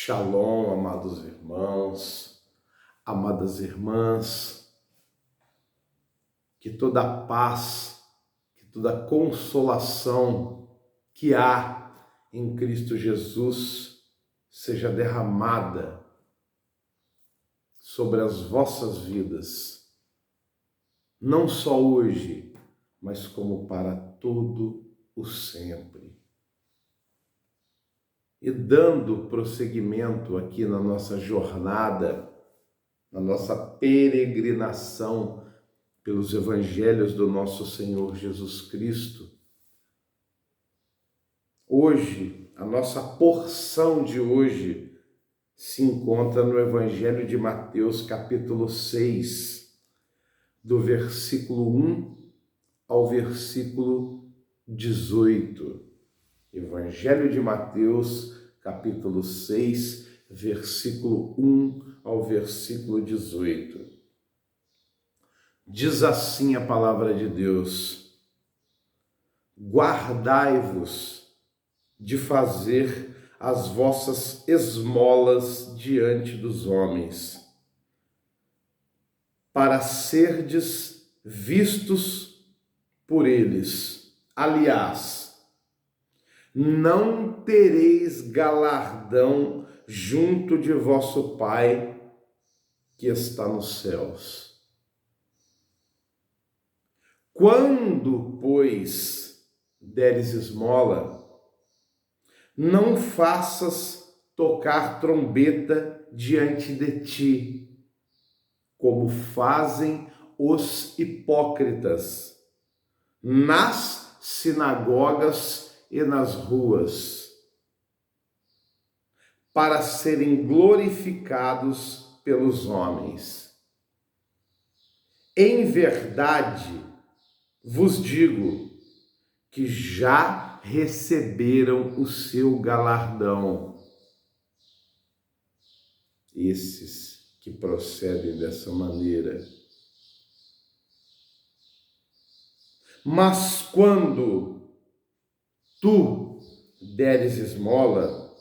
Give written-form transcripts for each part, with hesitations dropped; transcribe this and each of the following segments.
Shalom, amados irmãos, amadas irmãs, que toda a paz, que toda a consolação que há em Cristo Jesus seja derramada sobre as vossas vidas, não só hoje, mas como para todo o sempre. E dando prosseguimento aqui na nossa jornada, na nossa peregrinação pelos evangelhos do nosso Senhor Jesus Cristo, hoje, a nossa porção de hoje se encontra no Evangelho de Mateus, capítulo 6, do versículo 1 ao versículo 18. Evangelho de Mateus, capítulo 6, versículo 1 ao versículo 18. Diz assim a palavra de Deus: guardai-vos de fazer as vossas esmolas diante dos homens, para serdes vistos por eles. Aliás, não tereis galardão junto de vosso Pai que está nos céus. Quando, pois, deres esmola, não faças tocar trombeta diante de ti, como fazem os hipócritas nas sinagogas e nas ruas, para serem glorificados pelos homens. Em verdade, vos digo que já receberam o seu galardão. Esses que procedem dessa maneira. Mas quando tu deres esmola,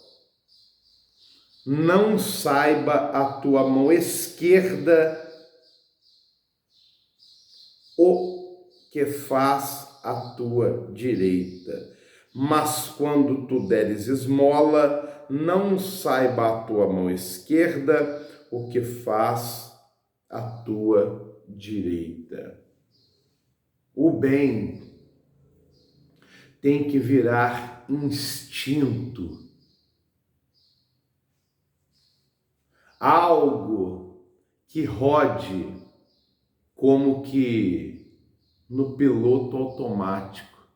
não saiba a tua mão esquerda o que faz a tua direita. Mas quando tu deres esmola, não saiba a tua mão esquerda o que faz a tua direita. O bem tem que virar instinto, algo que rode como que no piloto automático,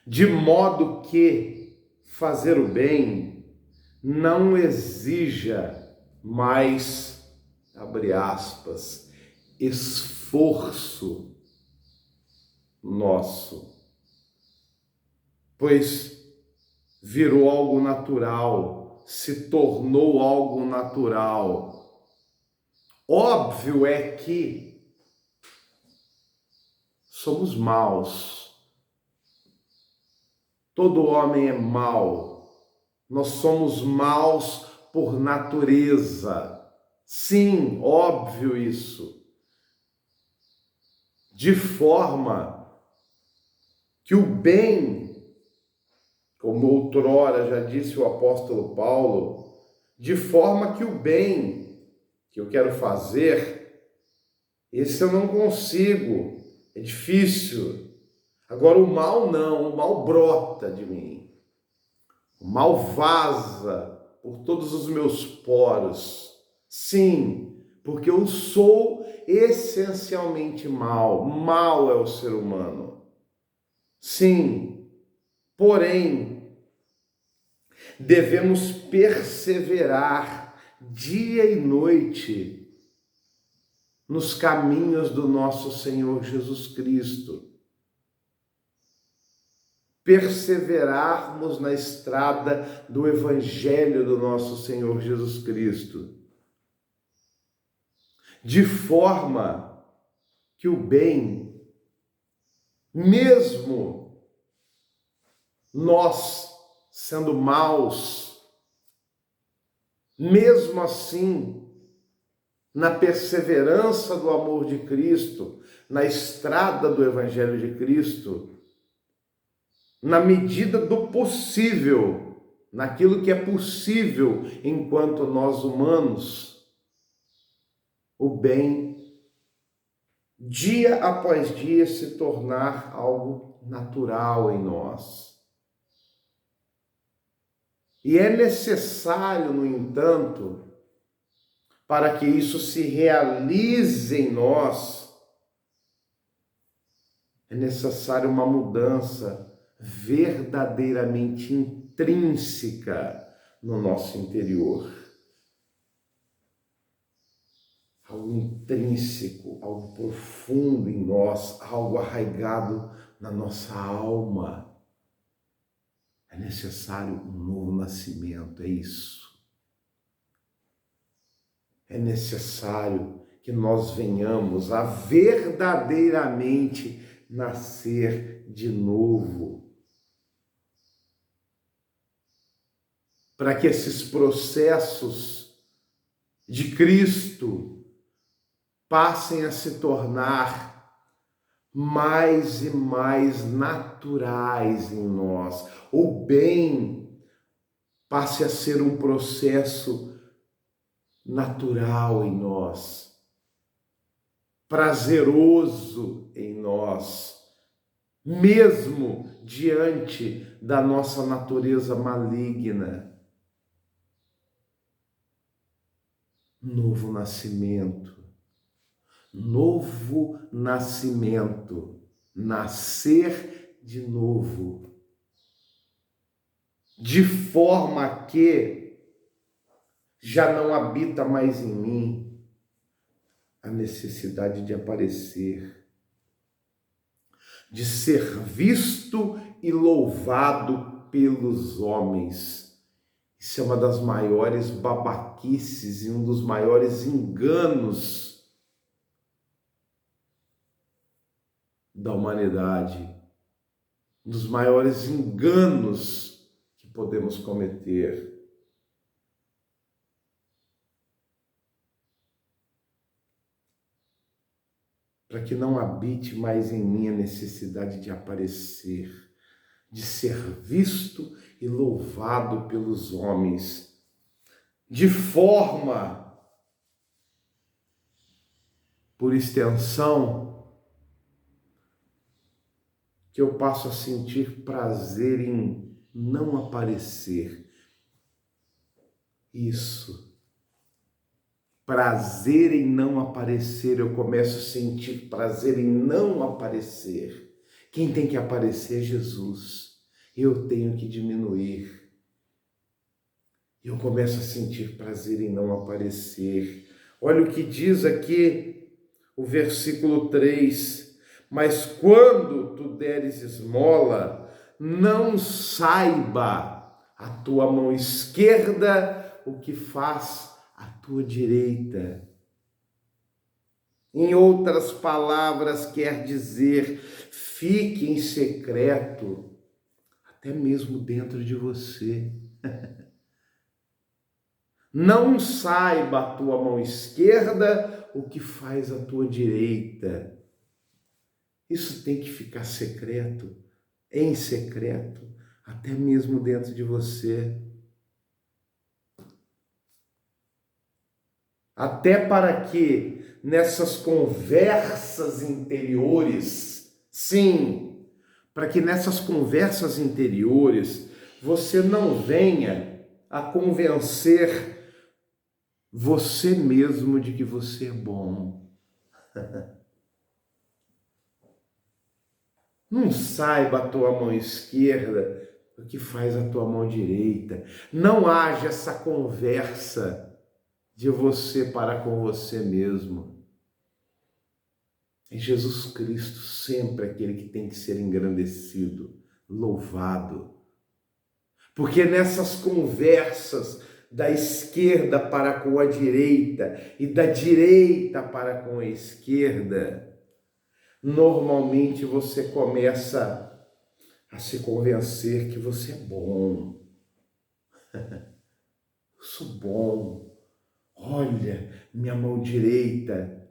de modo que fazer o bem não exija mais, abre aspas, esforço nosso, pois virou algo natural, se tornou algo natural. Óbvio é que somos maus. Todo homem é mau. Nós somos maus por natureza. Sim, óbvio isso. De forma que o bem, como outrora já disse o apóstolo Paulo, de forma que o bem que eu quero fazer, esse eu não consigo, é difícil. Agora o mal não, o mal brota de mim. O mal vaza por todos os meus poros. Sim, porque eu sou essencialmente mal. Mal é o ser humano. Sim, porém, devemos perseverar dia e noite nos caminhos do nosso Senhor Jesus Cristo. Perseverarmos na estrada do Evangelho do nosso Senhor Jesus Cristo, de forma que o bem, mesmo nós sendo maus, mesmo assim, na perseverança do amor de Cristo, na estrada do Evangelho de Cristo, na medida do possível, naquilo que é possível enquanto nós humanos, o bem, dia após dia, se tornar algo natural em nós. E é necessário, no entanto, para que isso se realize em nós, é necessário uma mudança verdadeiramente intrínseca no nosso interior. Algo intrínseco, algo profundo em nós, algo arraigado na nossa alma. É necessário um novo nascimento, é isso. É necessário que nós venhamos a verdadeiramente nascer de novo. Para que esses processos de Cristo passem a se tornar mais e mais naturais em nós. O bem passe a ser um processo natural em nós, prazeroso em nós, mesmo diante da nossa natureza maligna. Novo nascimento. Novo nascimento, nascer de novo, de forma que já não habita mais em mim a necessidade de aparecer, de ser visto e louvado pelos homens. Isso é uma das maiores babaquices e um dos maiores enganos da humanidade, um dos maiores enganos que podemos cometer. Para que não habite mais em mim a necessidade de aparecer, de ser visto e louvado pelos homens, de forma, por extensão, que eu passo a sentir prazer em não aparecer. Isso. Prazer em não aparecer. Eu começo a sentir prazer em não aparecer. Quem tem que aparecer é Jesus. Eu tenho que diminuir. Eu começo a sentir prazer em não aparecer. Olha o que diz aqui o versículo 3. Mas quando tu deres esmola, não saiba a tua mão esquerda o que faz a tua direita. Em outras palavras, quer dizer, fique em secreto, até mesmo dentro de você. Não saiba a tua mão esquerda o que faz a tua direita. Isso tem que ficar secreto, em secreto, até mesmo dentro de você. Até para que nessas conversas interiores, sim, para que nessas conversas interiores você não venha a convencer você mesmo de que você é bom. Não saiba a tua mão esquerda o que faz a tua mão direita. Não haja essa conversa de você para com você mesmo. É Jesus Cristo sempre aquele que tem que ser engrandecido, louvado. Porque nessas conversas da esquerda para com a direita e da direita para com a esquerda, normalmente você começa a se convencer que você é bom. sou bom. Olha, minha mão direita,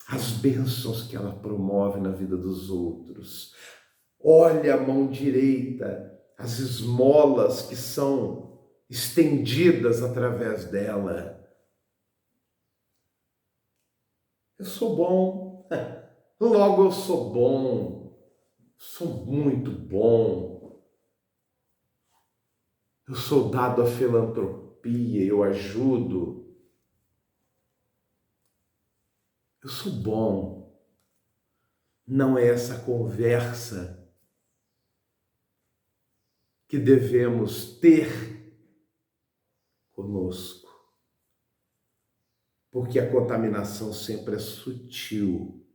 as bênçãos que ela promove na vida dos outros. Olha a mão direita, as esmolas que são estendidas através dela. Eu sou bom, logo eu sou bom, sou muito bom. Eu sou dado à filantropia, eu ajudo. Eu sou bom. Não é essa conversa que devemos ter conosco, porque a contaminação sempre é sutil.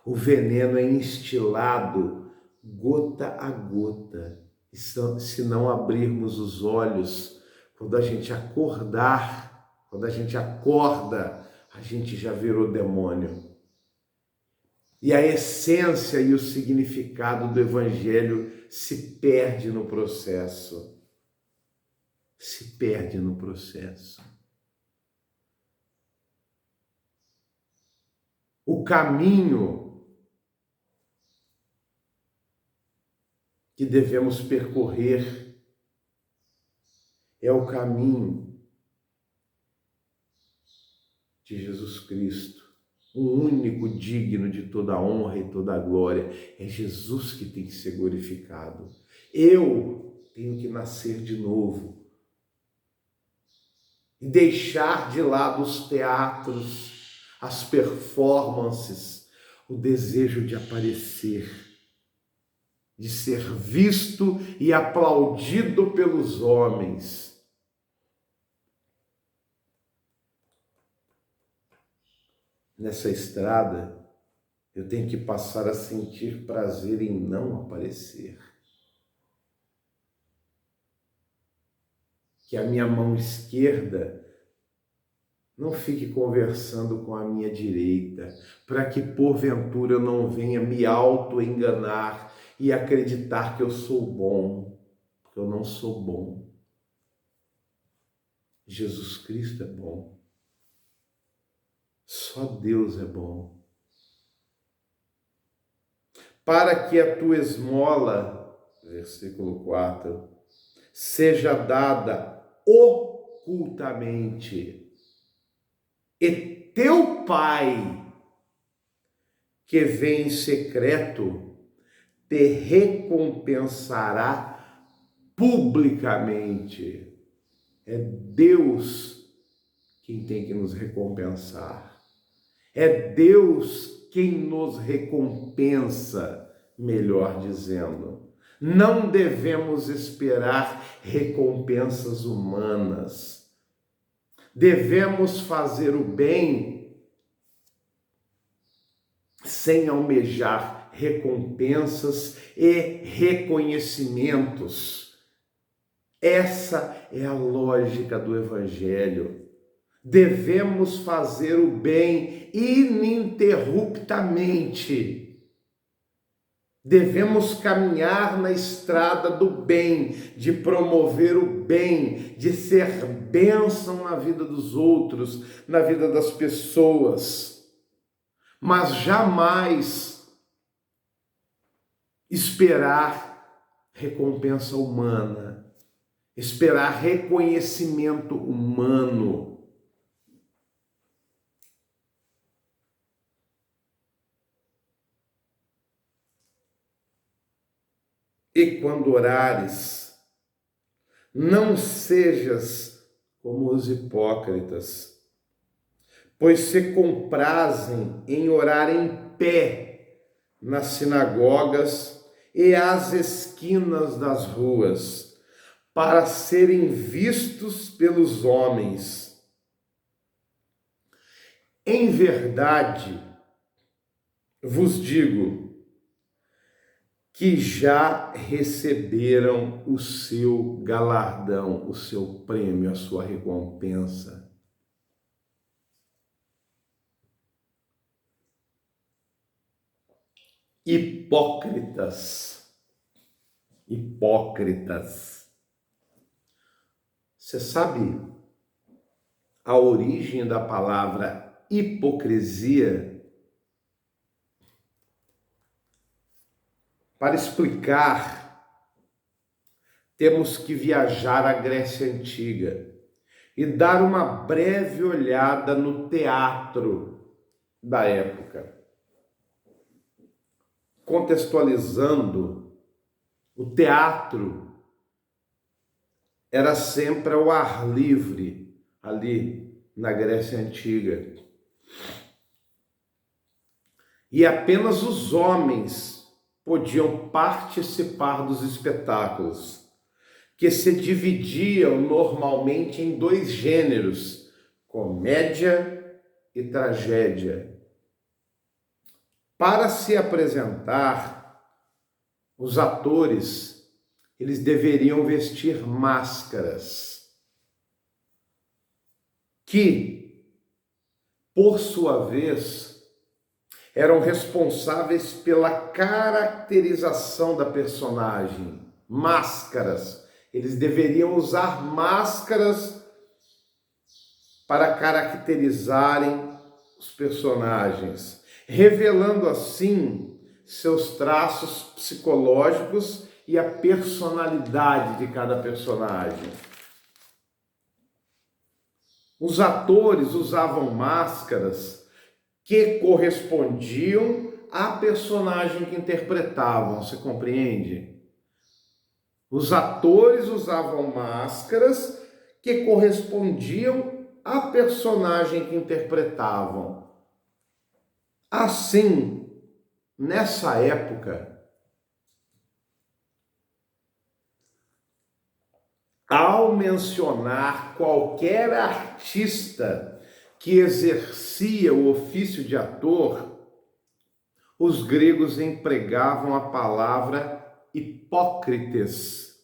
O veneno é instilado gota a gota. E se não abrirmos os olhos, quando a gente acordar, quando a gente acorda, a gente já virou demônio. E a essência e o significado do Evangelho se perde no processo. Se perde no processo. O caminho que devemos percorrer é o caminho de Jesus Cristo, o único digno de toda a honra e toda a glória. É Jesus que tem que ser glorificado. Eu tenho que nascer de novo e deixar de lado os teatros, as performances, o desejo de aparecer, de ser visto e aplaudido pelos homens. Nessa estrada, eu tenho que passar a sentir prazer em não aparecer. Que a minha mão esquerda não fique conversando com a minha direita, para que porventura eu não venha me auto-enganar e acreditar que eu sou bom, porque eu não sou bom. Jesus Cristo é bom. Só Deus é bom. Para que a tua esmola, versículo 4, seja dada ocultamente, e teu Pai, que vem em secreto, te recompensará publicamente. É Deus quem tem que nos recompensar. É Deus quem nos recompensa, melhor dizendo. Não devemos esperar recompensas humanas. Devemos fazer o bem sem almejar recompensas e reconhecimentos. Essa é a lógica do Evangelho. Devemos fazer o bem ininterruptamente. Devemos caminhar na estrada do bem, de promover o bem, de ser bênção na vida dos outros, na vida das pessoas. Mas jamais esperar recompensa humana, esperar reconhecimento humano. E quando orares, não sejas como os hipócritas, pois se comprazem em orar em pé nas sinagogas e às esquinas das ruas, para serem vistos pelos homens. Em verdade, vos digo que já receberam o seu galardão, o seu prêmio, a sua recompensa. Hipócritas. Você sabe a origem da palavra hipocrisia? Para explicar, temos que viajar à Grécia Antiga e dar uma breve olhada no teatro da época. Contextualizando, o teatro era sempre ao ar livre, ali na Grécia Antiga. E apenas os homens podiam participar dos espetáculos, que se dividiam normalmente em 2 gêneros, comédia e tragédia. Para se apresentar, os atores, eles deveriam vestir máscaras, que, por sua vez, eram responsáveis pela caracterização da personagem. Máscaras. Eles deveriam usar máscaras para caracterizarem os personagens, revelando assim seus traços psicológicos e a personalidade de cada personagem. Os atores usavam máscaras que correspondiam à personagem que interpretavam, você compreende? Os atores usavam máscaras que correspondiam à personagem que interpretavam. Assim, nessa época, ao mencionar qualquer artista que exercia o ofício de ator, os gregos empregavam a palavra hipócrites.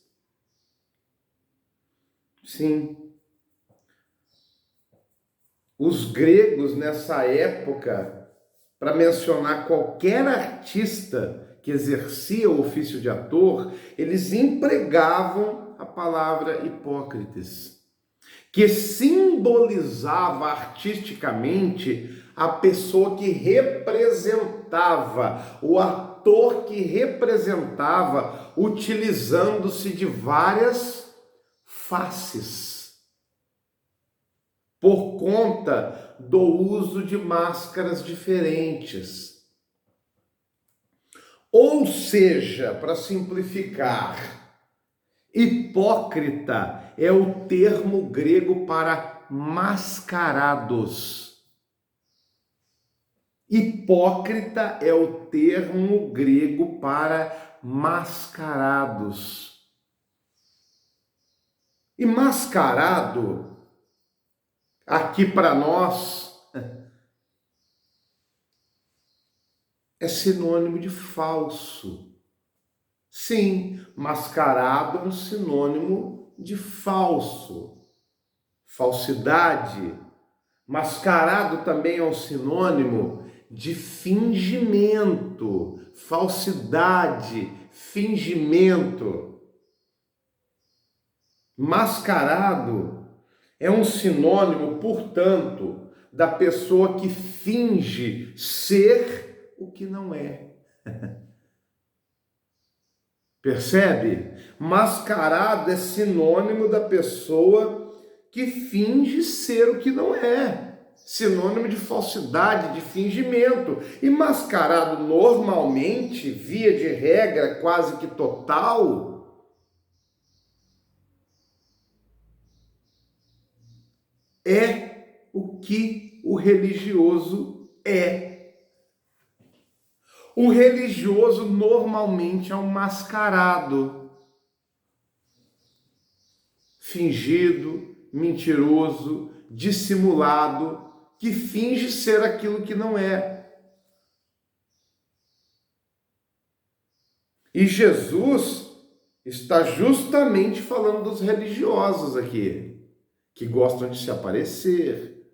Sim. Os gregos, nessa época, para mencionar qualquer artista que exercia o ofício de ator, eles empregavam a palavra hipócrites, que simbolizava artisticamente a pessoa que representava, o ator que representava, utilizando-se de várias faces, por conta do uso de máscaras diferentes. Ou seja, para simplificar, hipócrita é o termo grego para mascarados. Hipócrita é o termo grego para mascarados. E mascarado, aqui para nós, é sinônimo de falso. Sim, mascarado é um sinônimo de falso, falsidade. Mascarado também é um sinônimo de fingimento, falsidade, fingimento. Mascarado é um sinônimo, portanto, da pessoa que finge ser o que não é. Percebe? Mascarado é sinônimo da pessoa que finge ser o que não é. Sinônimo de falsidade, de fingimento. E mascarado normalmente, via de regra quase que total, é o que o religioso é. O religioso normalmente é um mascarado, fingido, mentiroso, dissimulado, que finge ser aquilo que não é. E Jesus está justamente falando dos religiosos aqui, que gostam de se aparecer,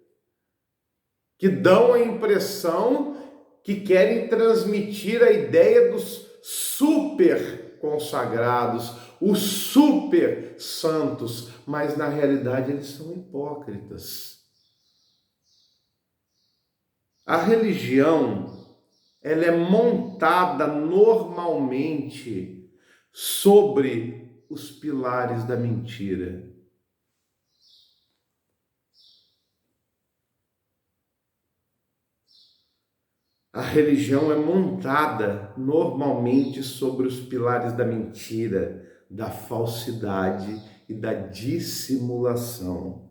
que dão a impressão que querem transmitir a ideia dos super consagrados, os super santos, mas na realidade eles são hipócritas. A religião, ela é montada normalmente sobre os pilares da mentira. A religião é montada normalmente sobre os pilares da mentira, da falsidade e da dissimulação.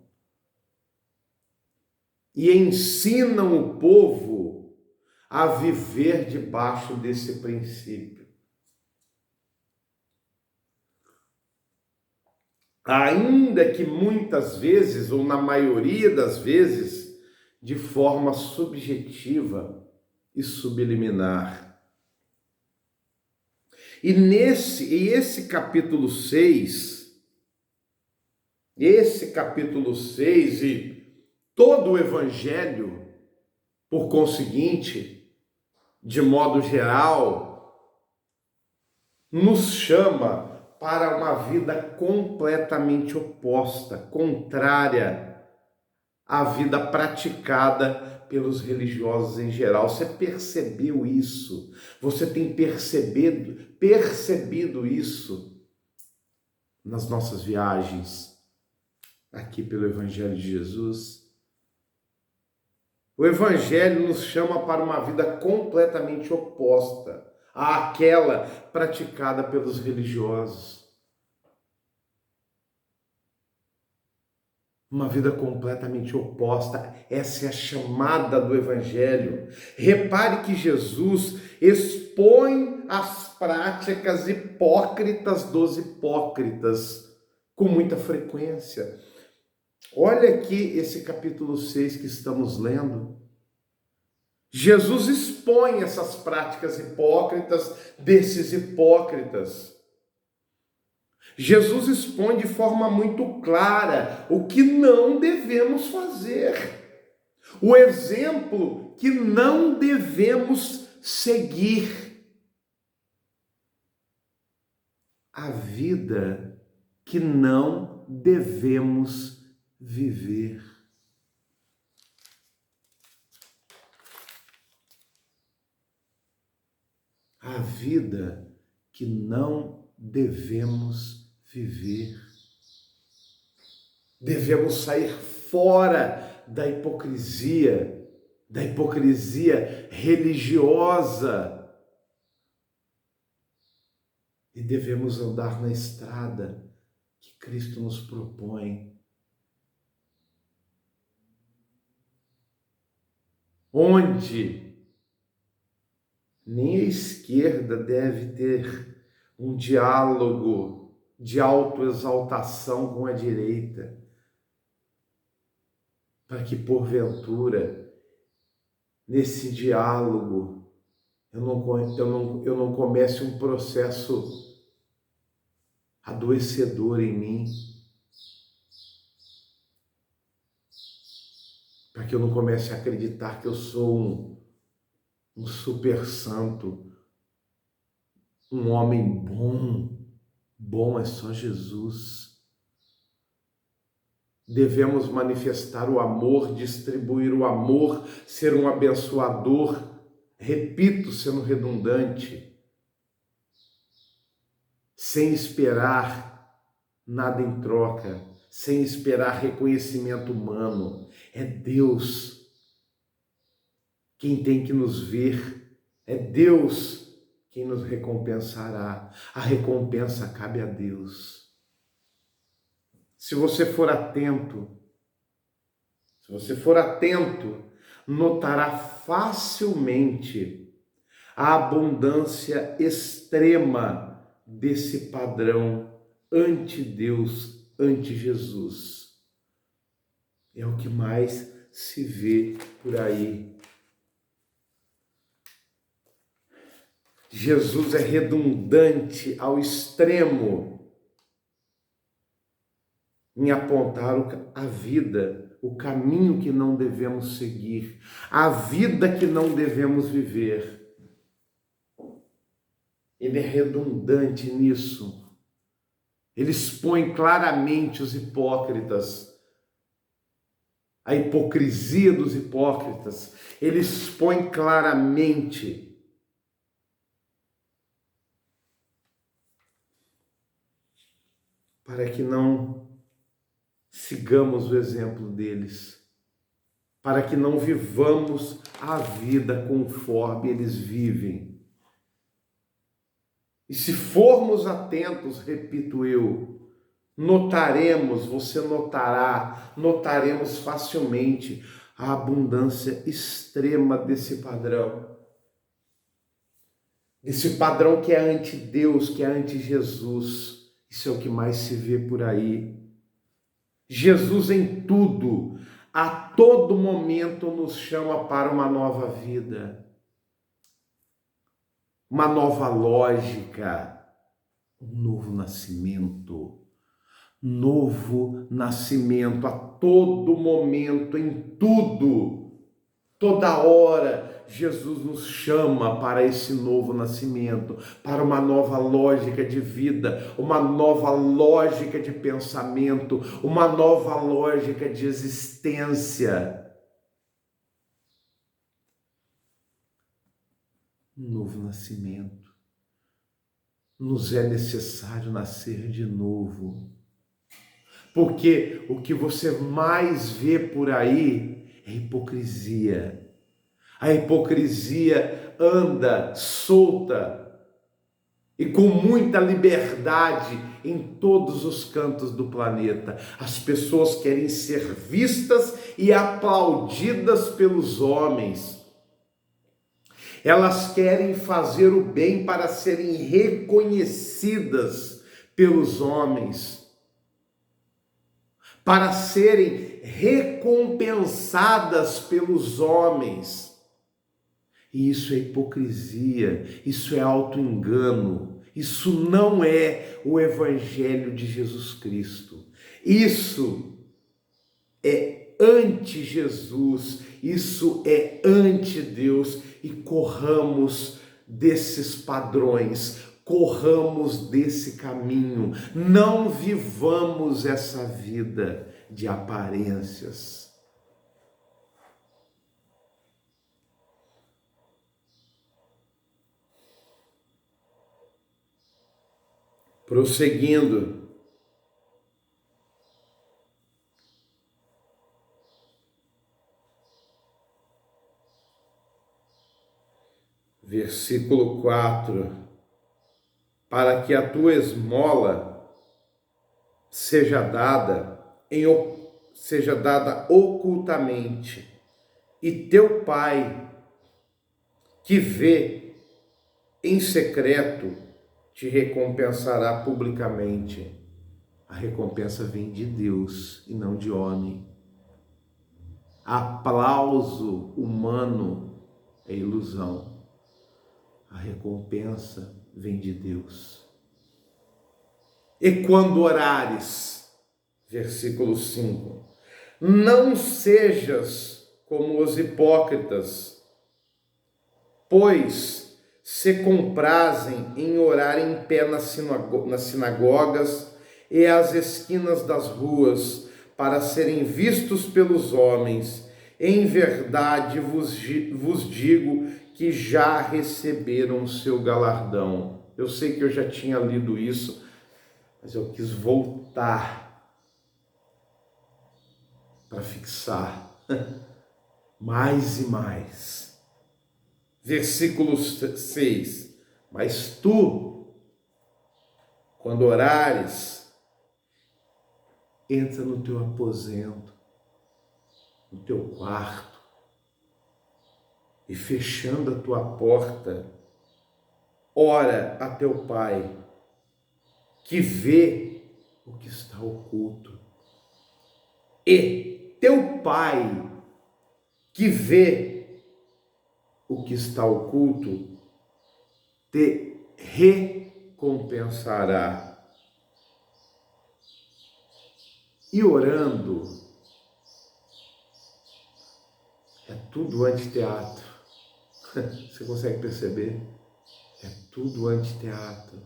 E ensinam o povo a viver debaixo desse princípio. Ainda que muitas vezes, ou na maioria das vezes, de forma subjetiva e subliminar. E esse capítulo 6, e todo o Evangelho, por conseguinte, de modo geral, nos chama para uma vida completamente oposta, contrária à vida praticada pelos religiosos em geral. Você percebeu isso? Você tem percebido isso nas nossas viagens aqui pelo Evangelho de Jesus? O Evangelho nos chama para uma vida completamente oposta àquela praticada pelos religiosos. Uma vida completamente oposta. Essa é a chamada do Evangelho. Repare que Jesus expõe as práticas hipócritas dos hipócritas com muita frequência. Olha aqui esse capítulo 6 que estamos lendo. Jesus expõe essas práticas hipócritas desses hipócritas. Jesus expõe de forma muito clara o que não devemos fazer, o exemplo que não devemos seguir, a vida que não devemos viver. A vida que não devemos viver. Devemos sair fora da hipocrisia religiosa, e devemos andar na estrada que Cristo nos propõe, onde nem a esquerda deve ter um diálogo de autoexaltação com a direita, para que porventura nesse diálogo eu não comece um processo adoecedor em mim, para que eu não comece a acreditar que eu sou um super santo, um homem bom. Bom é só Jesus. Devemos manifestar o amor, distribuir o amor, ser um abençoador, repito, sendo redundante, sem esperar nada em troca, sem esperar reconhecimento humano. É Deus quem tem que nos ver, é Deus quem nos recompensará. A recompensa cabe a Deus. Se você for atento, notará facilmente a abundância extrema desse padrão anti-Deus, anti-Jesus. É o que mais se vê por aí. Jesus é redundante ao extremo em apontar a vida, o caminho que não devemos seguir, a vida que não devemos viver. Ele é redundante nisso. Ele expõe claramente os hipócritas, a hipocrisia dos hipócritas. Ele expõe claramente para que não sigamos o exemplo deles, para que não vivamos a vida conforme eles vivem. E se formos atentos, repito eu, notaremos, você notará, notaremos facilmente a abundância extrema desse padrão. Esse padrão que é anti-Deus, que é anti-Jesus. Isso é o que mais se vê por aí. Jesus em tudo, a todo momento nos chama para uma nova vida, uma nova lógica, um novo nascimento. Novo nascimento a todo momento, em tudo, toda hora, Jesus nos chama para esse novo nascimento, para uma nova lógica de vida, uma nova lógica de pensamento, uma nova lógica de existência. Um novo nascimento. Nos é necessário nascer de novo. Porque o que você mais vê por aí é hipocrisia. A hipocrisia anda solta e com muita liberdade em todos os cantos do planeta. As pessoas querem ser vistas e aplaudidas pelos homens. Elas querem fazer o bem para serem reconhecidas pelos homens, para serem recompensadas pelos homens. E isso é hipocrisia, isso é auto-engano, isso não é o Evangelho de Jesus Cristo. Isso é anti-Jesus, isso é anti-Deus, e corramos desses padrões, corramos desse caminho, não vivamos essa vida de aparências. Prosseguindo, versículo 4, para que a tua esmola seja dada ocultamente, e teu pai, que vê em secreto, te recompensará publicamente. A recompensa vem de Deus e não de homem. Aplauso humano é ilusão. A recompensa vem de Deus. E quando orares, versículo 5, não sejas como os hipócritas, pois se comprazem em orar em pé nas sinagogas e às esquinas das ruas, para serem vistos pelos homens. Em verdade vos digo que já receberam seu galardão. Eu sei que eu já tinha lido isso, mas eu quis voltar para fixar mais e mais. Versículo 6, mas tu, quando orares, entra no teu aposento, no teu quarto, e fechando a tua porta, ora a teu pai, que vê o que está oculto. E teu pai, que vê o que está oculto, te recompensará. E orando, é tudo anfiteatro. Você consegue perceber? É tudo anfiteatro.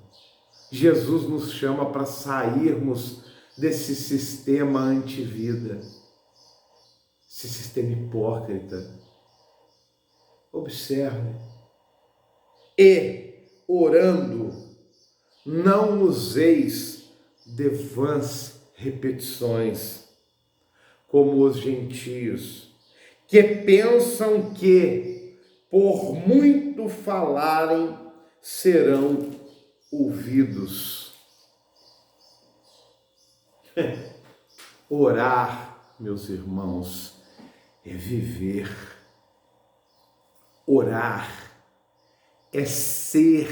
Jesus nos chama para sairmos desse sistema antivida, esse sistema hipócrita. Observe. E, orando, não useis de vãs repetições, como os gentios, que pensam que, por muito falarem, serão ouvidos. Orar, meus irmãos, é viver. Orar é ser.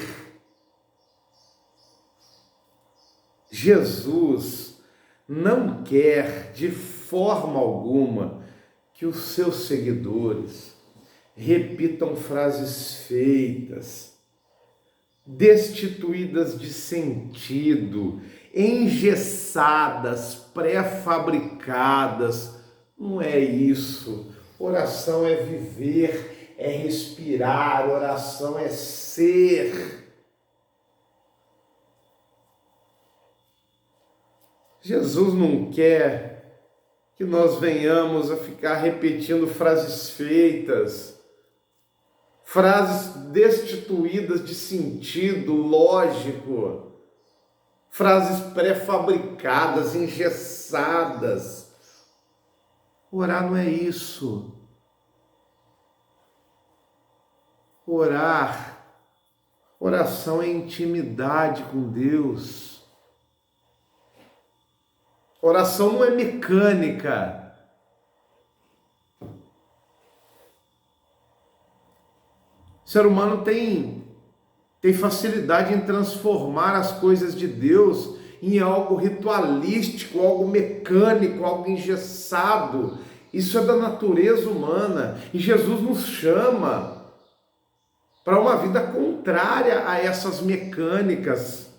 Jesus não quer de forma alguma que os seus seguidores repitam frases feitas, destituídas de sentido, engessadas, pré-fabricadas. Não é isso. Oração é viver, é respirar, oração é ser. Jesus não quer que nós venhamos a ficar repetindo frases feitas, frases destituídas de sentido lógico, frases pré-fabricadas, engessadas. Orar não é isso. Oração é intimidade com Deus. Oração não é mecânica. O ser humano tem facilidade em transformar as coisas de Deus em algo ritualístico, algo mecânico, algo engessado. Isso é da natureza humana. E Jesus nos chama para uma vida contrária a essas mecânicas.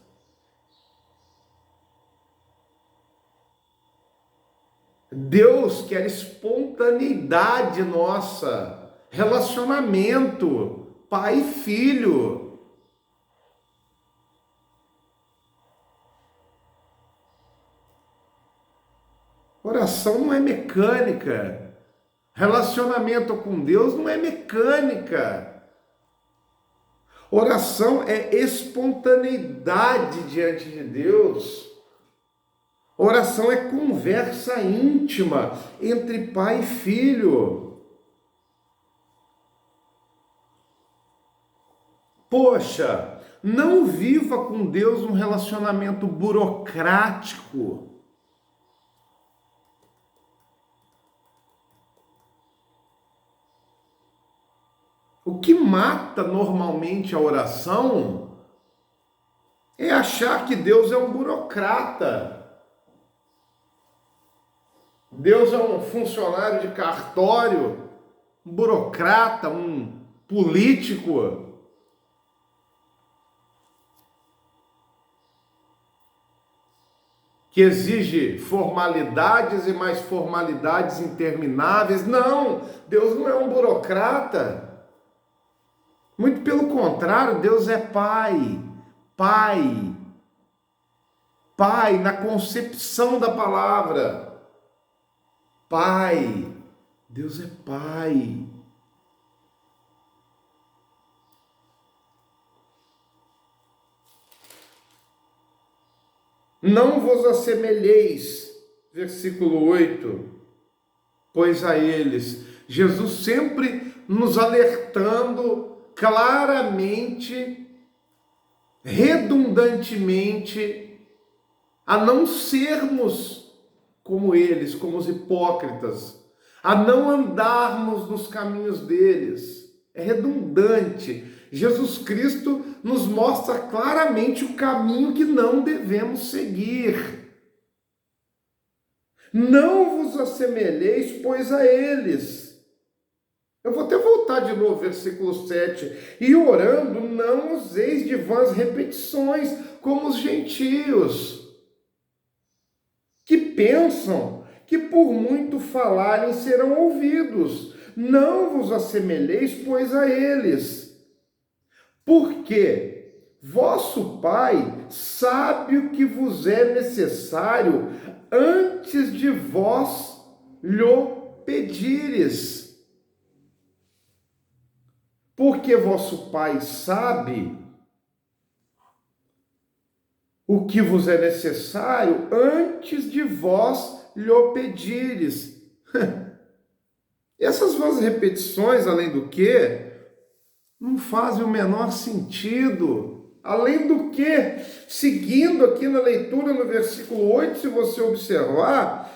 Deus quer espontaneidade nossa, relacionamento, pai e filho. Oração não é mecânica. Relacionamento com Deus não é mecânica. Oração é espontaneidade diante de Deus. Oração é conversa íntima entre pai e filho. Poxa, não viva com Deus um relacionamento burocrático. O que mata normalmente a oração é achar que Deus é um burocrata. Deus é um funcionário de cartório, um burocrata, um político. Que exige formalidades e mais formalidades intermináveis. Não, Deus não é um burocrata. Muito pelo contrário, Deus é Pai. Pai. Pai na concepção da palavra. Pai. Deus é Pai. Não vos assemelheis, versículo 8, pois a eles. Jesus sempre nos alertando claramente, redundantemente, a não sermos como eles, como os hipócritas, a não andarmos nos caminhos deles. É redundante. Jesus Cristo nos mostra claramente o caminho que não devemos seguir. Não vos assemelheis, pois, a eles. Eu vou até voltar de novo, versículo 7. E orando, não useis de vãs repetições, como os gentios, que pensam que por muito falarem serão ouvidos. Não vos assemelheis, pois, a eles. Porque vosso Pai sabe o que vos é necessário antes de vós lhe pedires. Porque vosso Pai sabe o que vos é necessário antes de vós lhe pedires. Essas duas repetições, além do que, não fazem o menor sentido. Além do que, seguindo aqui na leitura no versículo 8, se você observar,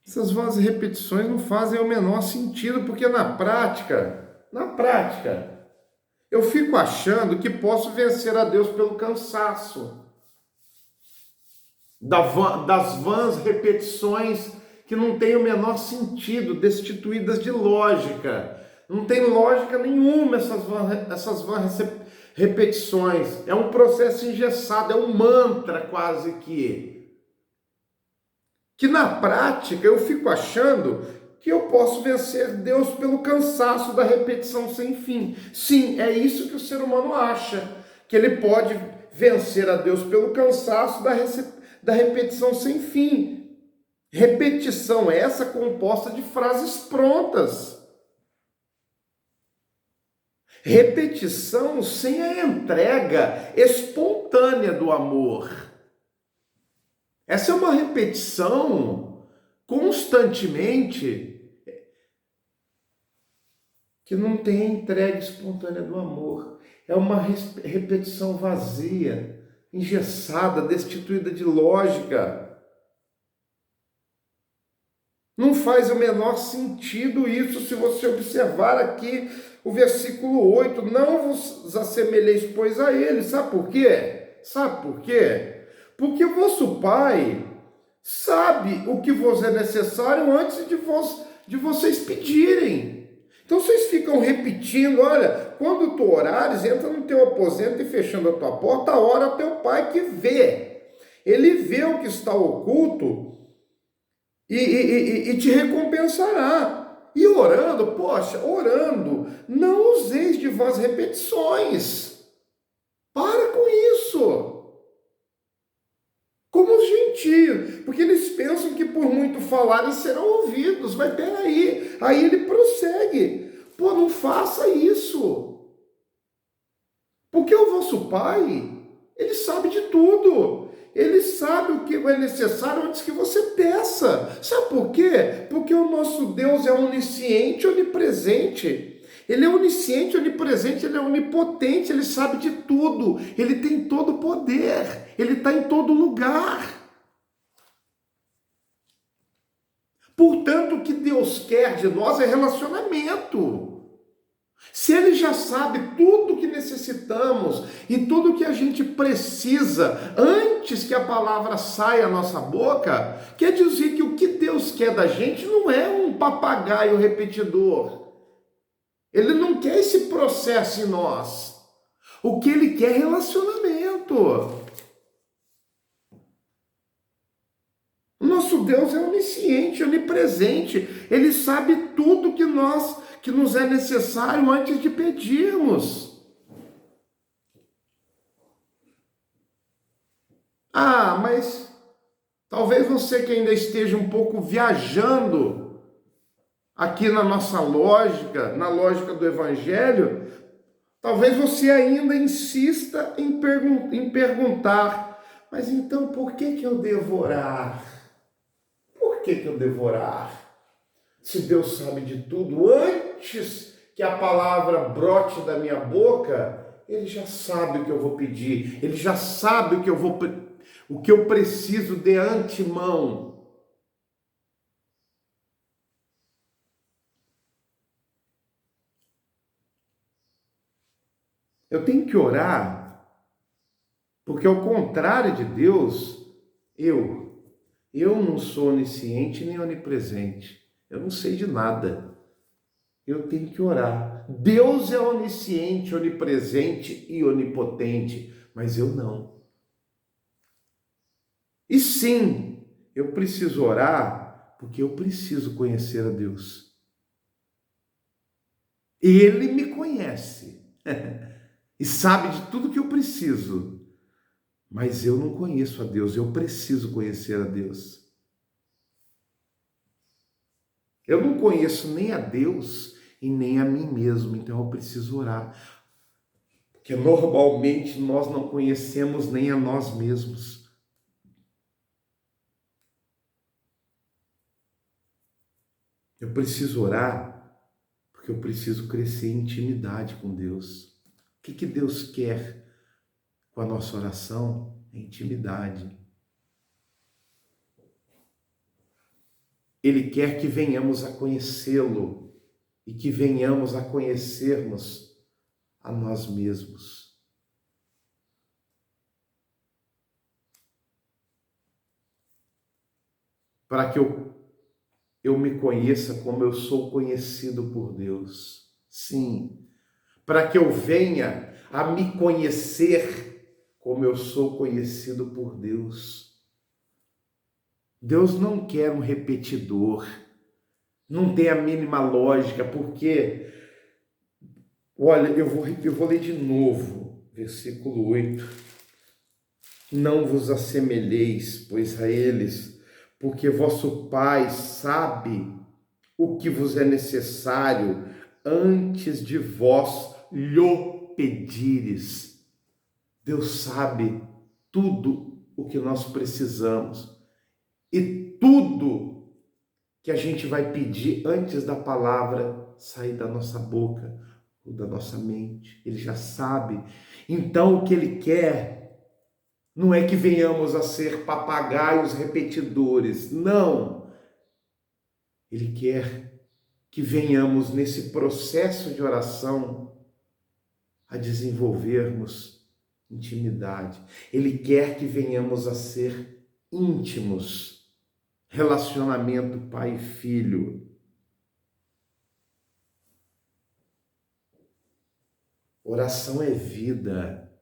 essas duas repetições não fazem o menor sentido, porque na prática, eu fico achando que posso vencer a Deus pelo cansaço. Das vãs repetições que não têm o menor sentido, destituídas de lógica. Não tem lógica nenhuma essas vãs repetições. É um processo engessado, é um mantra quase que na prática eu fico achando que eu posso vencer Deus pelo cansaço da repetição sem fim. Sim, é isso que o ser humano acha, que ele pode vencer a Deus pelo cansaço da repetição sem fim. Repetição essa composta de frases prontas. Repetição sem a entrega espontânea do amor. Essa é uma repetição constantemente que não tem a entrega espontânea do amor. É uma repetição vazia, engessada, destituída de lógica. Não faz o menor sentido isso se você observar aqui o versículo 8. Não vos assemelheis, pois, a ele. Sabe por quê? Porque o vosso Pai sabe o que vos é necessário antes de vocês pedirem. Então vocês ficam repetindo, olha, quando tu orares, entra no teu aposento e fechando a tua porta, ora ao teu Pai que vê. Ele vê o que está oculto e te recompensará. E orando, não useis de vós repetições. Para com isso. Como os gentios, porque eles pensam que por muito falarem serão ouvidos. Mas peraí, aí ele prossegue. Não faça isso. Porque o vosso Pai, ele sabe de tudo. Ele sabe o que é necessário antes que você peça. Sabe por quê? Porque o nosso Deus é onisciente, onipresente. Ele é onisciente, onipresente, ele é onipotente, ele sabe de tudo. Ele tem todo o poder. Ele está em todo lugar. Portanto, o que Deus quer de nós é relacionamento. Se Ele já sabe tudo o que necessitamos e tudo o que a gente precisa antes que a palavra saia da nossa boca, quer dizer que o que Deus quer da gente não é um papagaio repetidor. Ele não quer esse processo em nós. O que Ele quer é relacionamento. O nosso Deus é onisciente, onipresente. Ele sabe tudo que nos é necessário antes de pedirmos. Mas talvez você que ainda esteja um pouco viajando aqui na nossa lógica, na lógica do Evangelho, talvez você ainda insista em perguntar, mas então por que eu devo orar? Por que eu devo orar? Se Deus sabe de tudo, antes que a palavra brote da minha boca, Ele já sabe o que eu vou pedir, Ele já sabe o que eu preciso de antemão. Eu tenho que orar, porque ao contrário de Deus, eu não sou onisciente nem onipresente. Eu não sei de nada. Eu tenho que orar. Deus é onisciente, onipresente e onipotente, mas eu não. E sim, eu preciso orar porque eu preciso conhecer a Deus. Ele me conhece. e sabe de tudo que eu preciso, mas eu não conheço a Deus, eu preciso conhecer a Deus. Eu não conheço nem a Deus e nem a mim mesmo, então eu preciso orar. Porque normalmente nós não conhecemos nem a nós mesmos. Eu preciso orar porque eu preciso crescer em intimidade com Deus. O que Deus quer com a nossa oração? É intimidade. Ele quer que venhamos a conhecê-lo e que venhamos a conhecermos a nós mesmos. Para que eu me conheça como eu sou conhecido por Deus. Sim, para que eu venha a me conhecer como eu sou conhecido por Deus. Deus não quer um repetidor, não tem a mínima lógica, porque, olha, eu vou ler de novo, versículo 8. Não vos assemelheis, pois a eles, porque vosso Pai sabe o que vos é necessário antes de vós lhe pedires. Deus sabe tudo o que nós precisamos e tudo que a gente vai pedir antes da palavra sair da nossa boca ou da nossa mente. Ele já sabe. Então o que ele quer não é que venhamos a ser papagaios repetidores, não. Ele quer que venhamos nesse processo de oração a desenvolvermos intimidade. Ele quer que venhamos a ser íntimos. Relacionamento pai e filho. Oração é vida.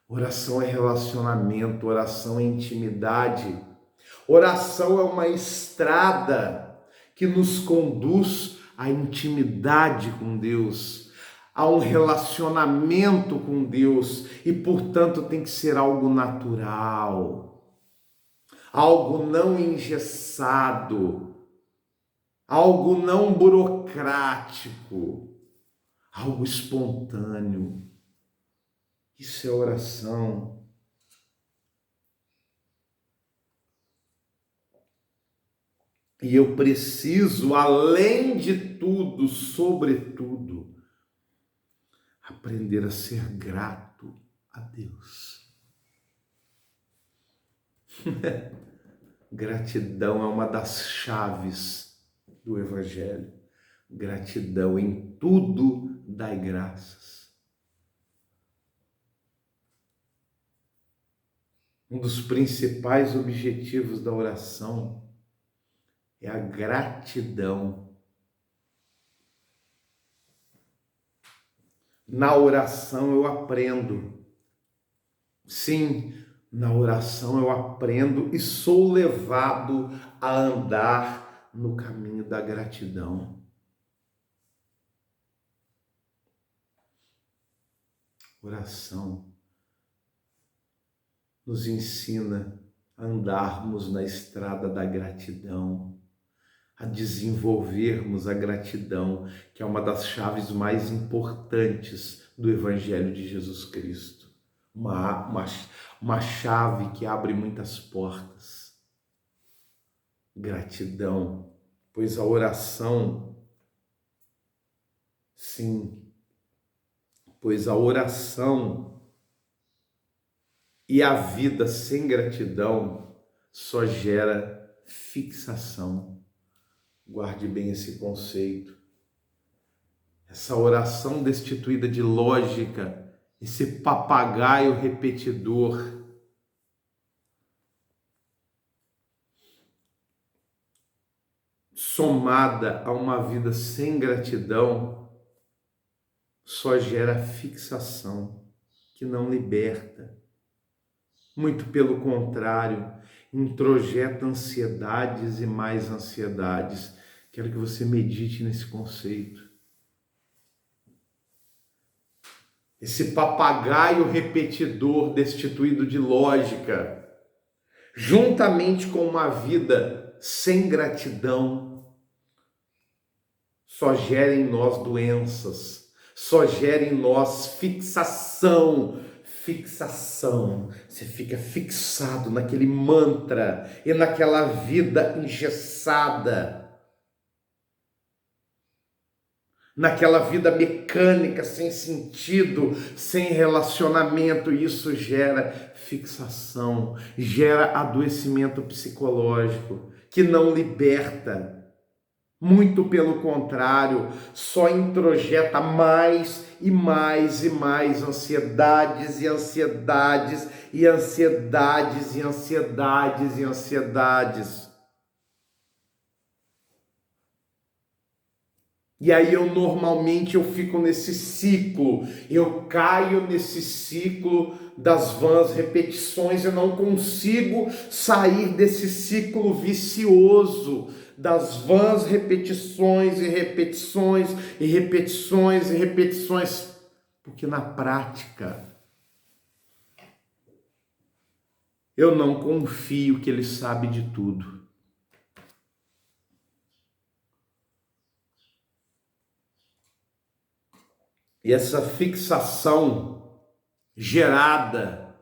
Oração é relacionamento. Oração é intimidade. Oração é uma estrada que nos conduz à intimidade com Deus, a um relacionamento com Deus e, portanto, tem que ser algo natural, algo não engessado, algo não burocrático, algo espontâneo. Isso é oração. E eu preciso, além de tudo, sobretudo, aprender a ser grato a Deus. Gratidão é uma das chaves do Evangelho. Gratidão em tudo, dai graças. Um dos principais objetivos da oração é a gratidão. Na oração eu aprendo. Sim, na oração eu aprendo e sou levado a andar no caminho da gratidão. Oração nos ensina a andarmos na estrada da gratidão, a desenvolvermos a gratidão, que é uma das chaves mais importantes do Evangelho de Jesus Cristo. Uma chave que abre muitas portas. Gratidão, pois a oração, sim, pois a oração e a vida sem gratidão só gera fixação. Guarde bem esse conceito. Essa oração destituída de lógica, esse papagaio repetidor, somada a uma vida sem gratidão, só gera fixação, que não liberta. Muito pelo contrário, introjeta ansiedades e mais ansiedades. Quero que você medite nesse conceito. esse papagaio repetidor destituído de lógica, juntamente com uma vida sem gratidão, só gera em nós doenças, só gera em nós fixação. Você fica fixado naquele mantra e naquela vida engessada, naquela vida mecânica, sem sentido, sem relacionamento. Isso gera fixação, gera adoecimento psicológico, que não liberta. Muito pelo contrário, só introjeta mais e mais e mais ansiedades e ansiedades e ansiedades e ansiedades e ansiedades. E aí normalmente eu fico nesse ciclo, eu caio nesse ciclo das vãs repetições, eu não consigo sair desse ciclo vicioso das vãs repetições e repetições e repetições e repetições, porque na prática eu não confio que Ele sabe de tudo. E essa fixação gerada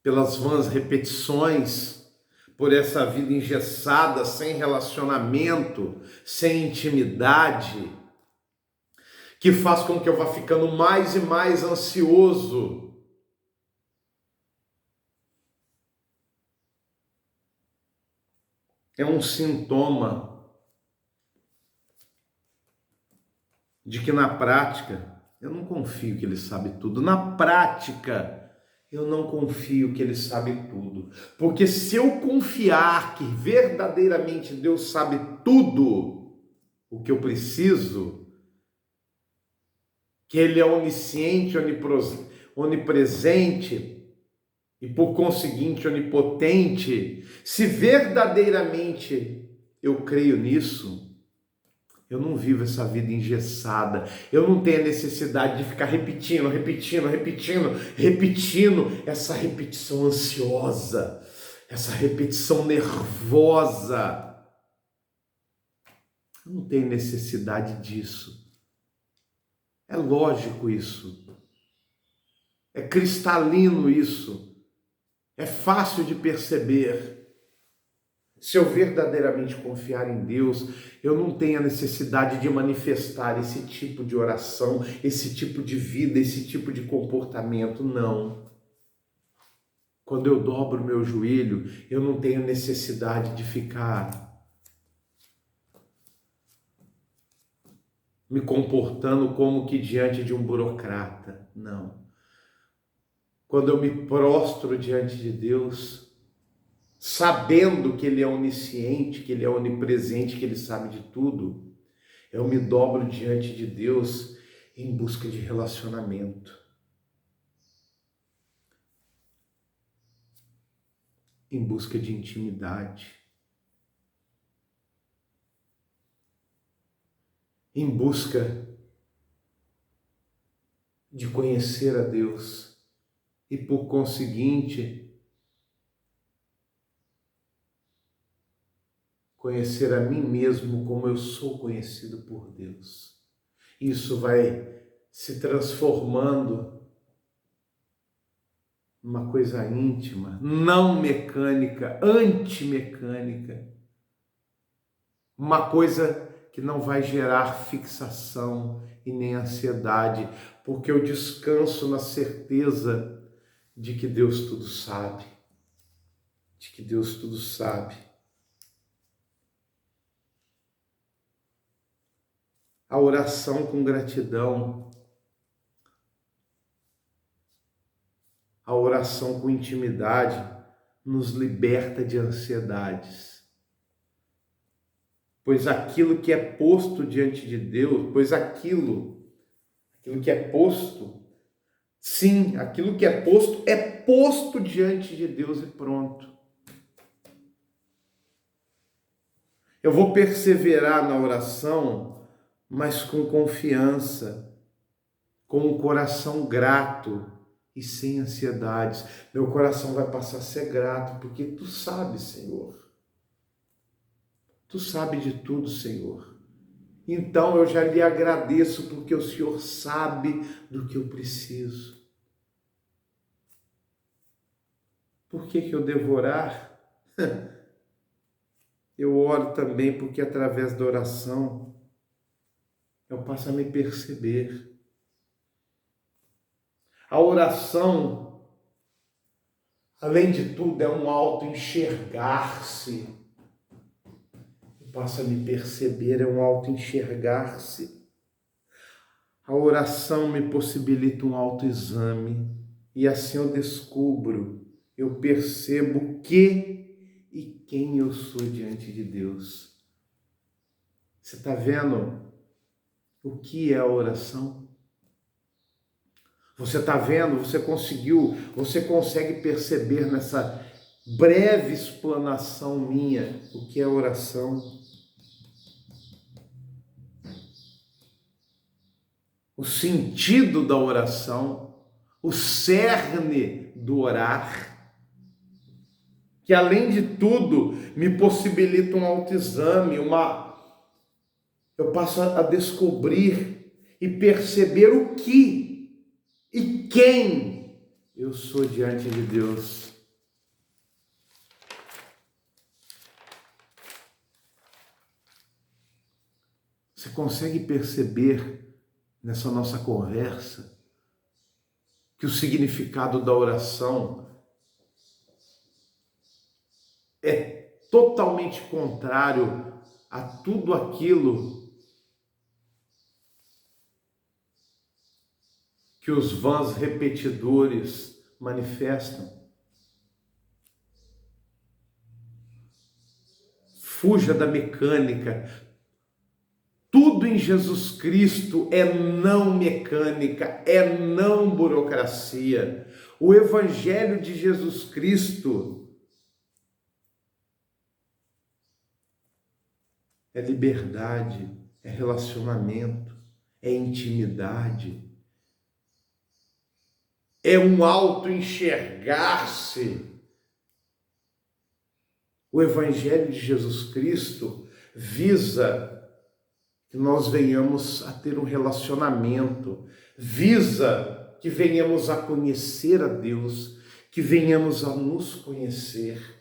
pelas vãs repetições, por essa vida engessada, sem relacionamento, sem intimidade, que faz com que eu vá ficando mais e mais ansioso. É um sintoma de que na prática eu não confio que Ele sabe tudo. Na prática eu não confio que Ele sabe tudo. Porque se eu confiar que verdadeiramente Deus sabe tudo o que eu preciso, que Ele é onisciente, onipresente e por conseguinte onipotente, se verdadeiramente eu creio nisso, eu não vivo essa vida engessada. Eu não tenho a necessidade de ficar repetindo essa repetição ansiosa, essa repetição nervosa. Eu não tenho necessidade disso. É lógico isso. É cristalino isso. É fácil de perceber. Se eu verdadeiramente confiar em Deus, eu não tenho a necessidade de manifestar esse tipo de oração, esse tipo de vida, esse tipo de comportamento, não. Quando eu dobro meu joelho, eu não tenho necessidade de ficar me comportando como que diante de um burocrata, não. Quando eu me prostro diante de Deus, sabendo que Ele é onisciente, que Ele é onipresente, que Ele sabe de tudo, eu me dobro diante de Deus em busca de relacionamento, em busca de intimidade, em busca de conhecer a Deus e, por conseguinte, conhecer a mim mesmo como eu sou conhecido por Deus. Isso vai se transformando numa coisa íntima, não mecânica, antimecânica. Uma coisa que não vai gerar fixação e nem ansiedade, porque eu descanso na certeza de que Deus tudo sabe. De que Deus tudo sabe. A oração com gratidão, a oração com intimidade nos liberta de ansiedades. Pois aquilo que é posto diante de Deus, aquilo que é posto, sim, aquilo que é posto diante de Deus e pronto. Eu vou perseverar na oração, mas com confiança, com um coração grato e sem ansiedades. Meu coração vai passar a ser grato, porque tu sabes, Senhor. Tu sabes de tudo, Senhor. Então eu já lhe agradeço, porque o Senhor sabe do que eu preciso. Por que eu devo orar? Eu oro também porque através da oração eu passo a me perceber. A oração, além de tudo, é um auto-enxergar-se. Eu passo a me perceber, é um auto-enxergar-se. A oração me possibilita um autoexame e assim eu descubro, eu percebo que e quem eu sou diante de Deus. Você está vendo o que é a oração? Você está vendo, você consegue perceber nessa breve explanação minha o que é oração? O sentido da oração, o cerne do orar, que além de tudo me possibilita um autoexame, eu passo a descobrir e perceber o que e quem eu sou diante de Deus. Você consegue perceber nessa nossa conversa que o significado da oração é totalmente contrário a tudo aquilo que os vãs repetidores manifestam? Fuja da mecânica. Tudo em Jesus Cristo é não mecânica, é não burocracia. O Evangelho de Jesus Cristo é liberdade, é relacionamento, é intimidade, é um auto-enxergar-se. O Evangelho de Jesus Cristo visa que nós venhamos a ter um relacionamento, visa que venhamos a conhecer a Deus, que venhamos a nos conhecer.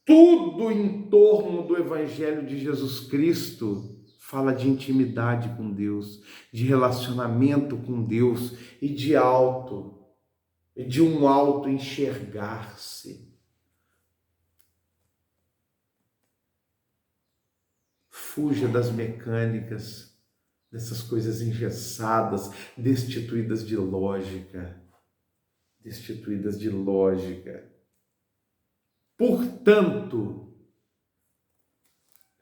Tudo em torno do Evangelho de Jesus Cristo fala de intimidade com Deus, de relacionamento com Deus e de um auto enxergar-se. Fuja das mecânicas, dessas coisas engessadas, destituídas de lógica. Destituídas de lógica. Portanto,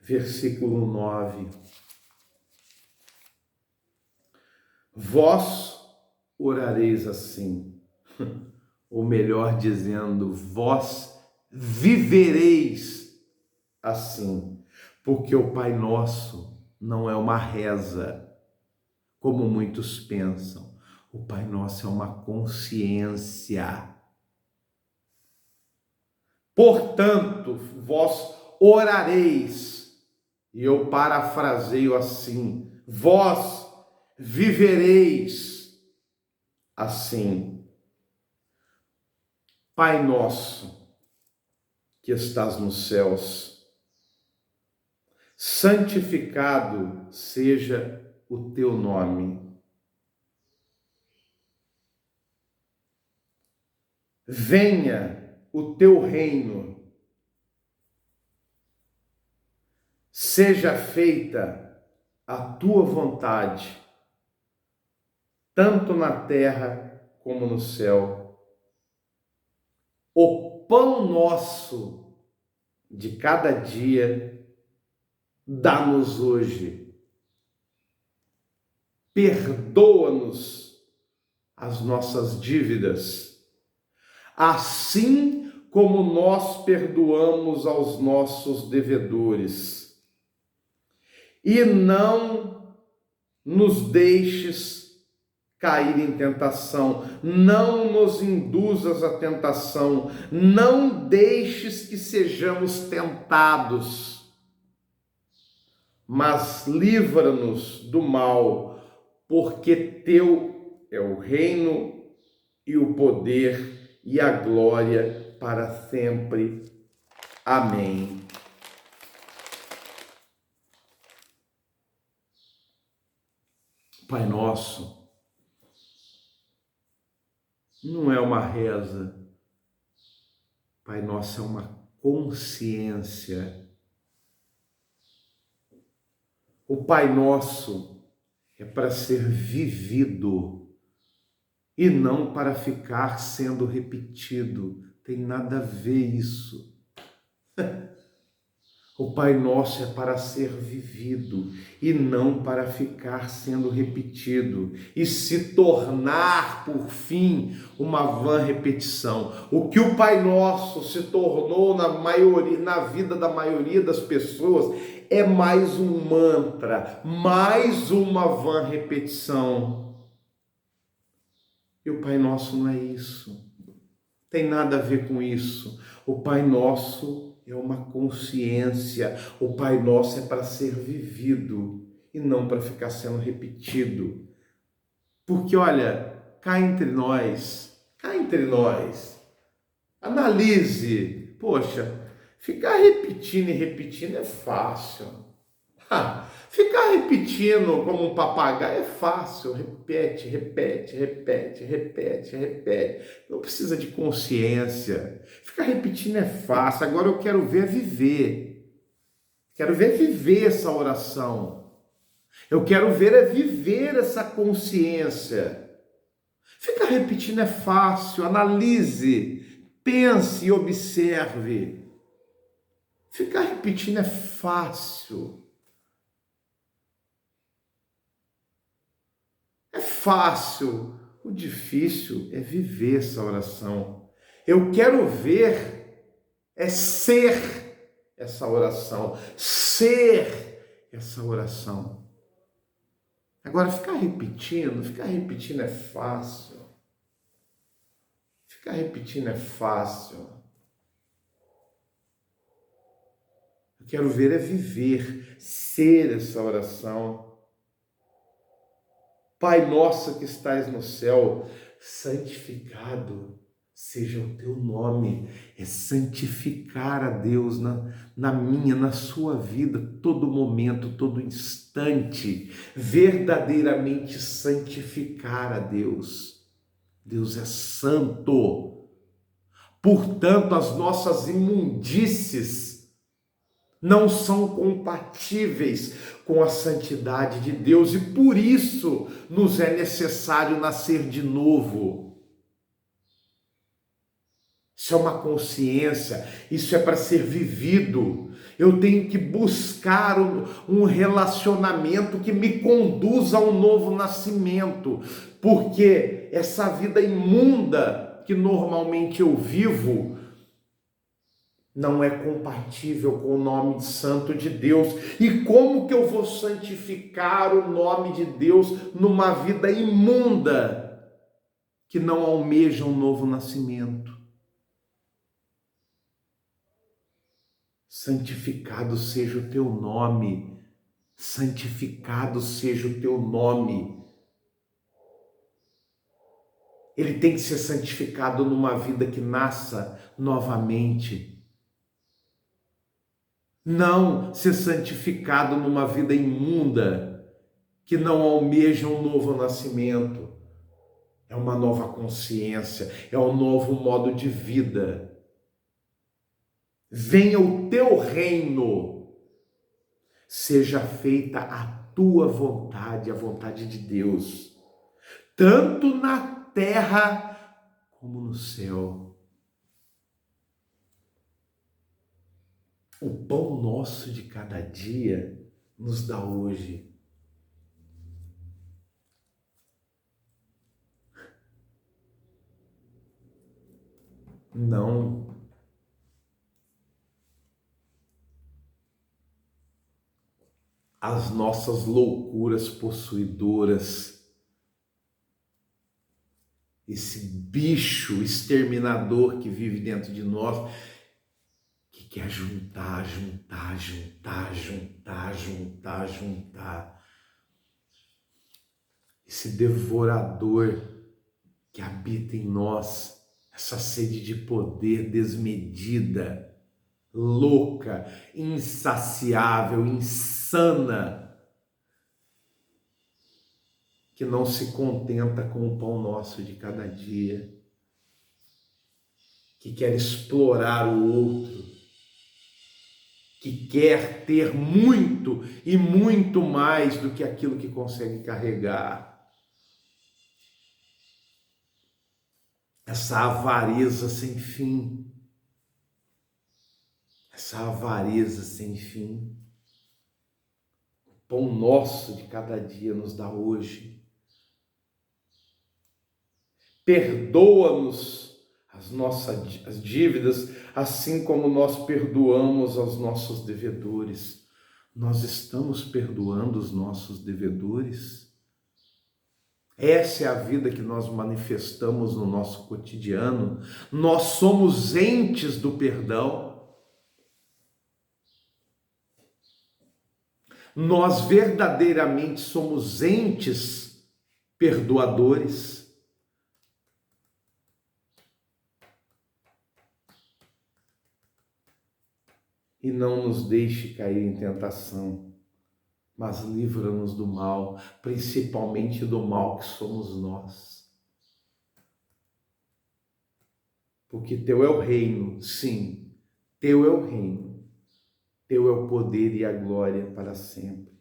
versículo 9. Vós orareis assim, ou melhor dizendo, vós vivereis assim, porque o Pai Nosso não é uma reza, como muitos pensam. O Pai Nosso é uma consciência. Portanto, vós orareis, e eu parafraseio assim, vós vivereis assim. Pai nosso, que estás nos céus, santificado seja o teu nome. Venha o teu reino, seja feita a tua vontade, tanto na terra como no céu. O pão nosso de cada dia, dá-nos hoje. Perdoa-nos as nossas dívidas, assim como nós perdoamos aos nossos devedores. E não nos deixes cair em tentação, não nos induzas à tentação, não deixes que sejamos tentados, mas livra-nos do mal, porque teu é o reino e o poder e a glória para sempre. Amém. Pai nosso, não é uma reza. Pai nosso é uma consciência. O Pai Nosso é para ser vivido e não para ficar sendo repetido. Tem nada a ver isso. O Pai Nosso é para ser vivido e não para ficar sendo repetido e se tornar, por fim, uma vã repetição. O que o Pai Nosso se tornou na vida da maioria das pessoas é mais um mantra, mais uma vã repetição. E o Pai Nosso não é isso. Tem nada a ver com isso. O Pai Nosso é uma consciência. O Pai Nosso é para ser vivido e não para ficar sendo repetido. Porque, olha, cá entre nós, analise. Poxa, ficar repetindo e repetindo é fácil. Ficar repetindo como um papagaio é fácil. Repete, repete, repete, repete, repete. Não precisa de consciência. Ficar repetindo é fácil. Agora eu quero ver viver. Quero ver viver essa oração. Eu quero ver viver essa consciência. Ficar repetindo é fácil. Analise, pense e observe. Ficar repetindo é fácil. É fácil, o difícil é viver essa oração. Eu quero ver, é ser essa oração, ser essa oração. Agora, ficar repetindo é fácil. Ficar repetindo é fácil. Eu quero ver é viver, ser essa oração. Pai nosso que estais no céu, santificado seja o teu nome. É santificar a Deus na minha, na sua vida, todo momento, todo instante. Verdadeiramente santificar a Deus. Deus é santo. Portanto, as nossas imundícies não são compatíveis com a santidade de Deus e por isso nos é necessário nascer de novo. Isso é uma consciência, isso é para ser vivido. Eu tenho que buscar um relacionamento que me conduza a um novo nascimento, porque essa vida imunda que normalmente eu vivo não é compatível com o nome santo de Deus. E como que eu vou santificar o nome de Deus numa vida imunda que não almeja um novo nascimento? Santificado seja o teu nome. Santificado seja o teu nome. Ele tem que ser santificado numa vida que nasça novamente. Não ser santificado numa vida imunda, que não almeja um novo nascimento. É uma nova consciência, é um novo modo de vida. Venha o teu reino, seja feita a tua vontade, a vontade de Deus, tanto na terra como no céu. O pão nosso de cada dia nos dá hoje. Não as nossas loucuras possuidoras, esse bicho exterminador que vive dentro de nós, que quer juntar. Esse devorador que habita em nós, essa sede de poder desmedida, louca, insaciável, insana, que não se contenta com o pão nosso de cada dia, que quer explorar o outro, que quer ter muito e muito mais do que aquilo que consegue carregar. Essa avareza sem fim. Essa avareza sem fim. O pão nosso de cada dia nos dá hoje. Perdoa-nos as dívidas, assim como nós perdoamos aos nossos devedores. Nós estamos perdoando os nossos devedores? Essa é a vida que nós manifestamos no nosso cotidiano. Nós somos entes do perdão. Nós verdadeiramente somos entes perdoadores. E não nos deixe cair em tentação, mas livra-nos do mal, principalmente do mal que somos nós. Porque teu é o reino, sim, teu é o reino, teu é o poder e a glória para sempre.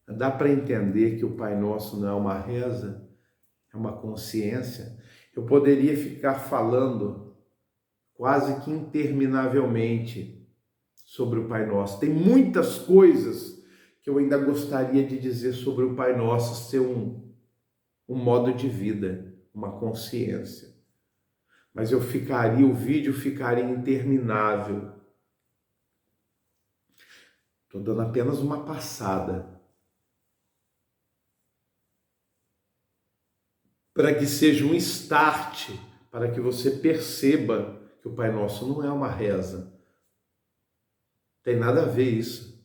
Dá para entender que o Pai Nosso não é uma reza, é uma consciência. Eu poderia ficar falando quase que interminavelmente sobre o Pai Nosso. Tem muitas coisas que eu ainda gostaria de dizer sobre o Pai Nosso ser um modo de vida, uma consciência. Mas o vídeo ficaria interminável. Estou dando apenas uma passada para que seja um start, para que você perceba que o Pai Nosso não é uma reza. Tem nada a ver isso.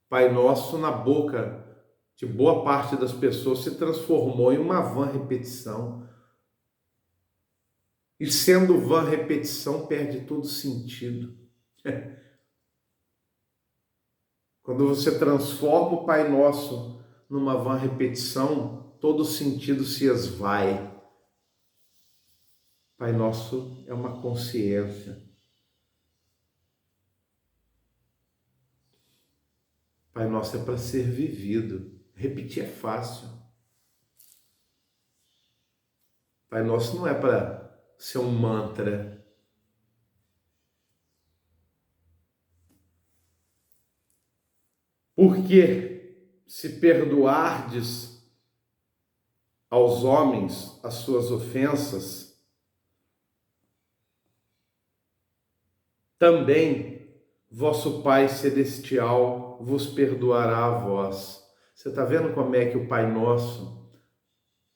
Pai Nosso, na boca de boa parte das pessoas, se transformou em uma vã repetição. E sendo vã repetição, perde todo sentido. Quando você transforma o Pai Nosso numa vã repetição, todo sentido se esvai. Pai Nosso é uma consciência. Pai Nosso é para ser vivido. Repetir é fácil. Pai Nosso não é para ser um mantra. Porque se perdoardes aos homens as suas ofensas, também vosso Pai Celestial vos perdoará a vós. Você está vendo como é que o Pai Nosso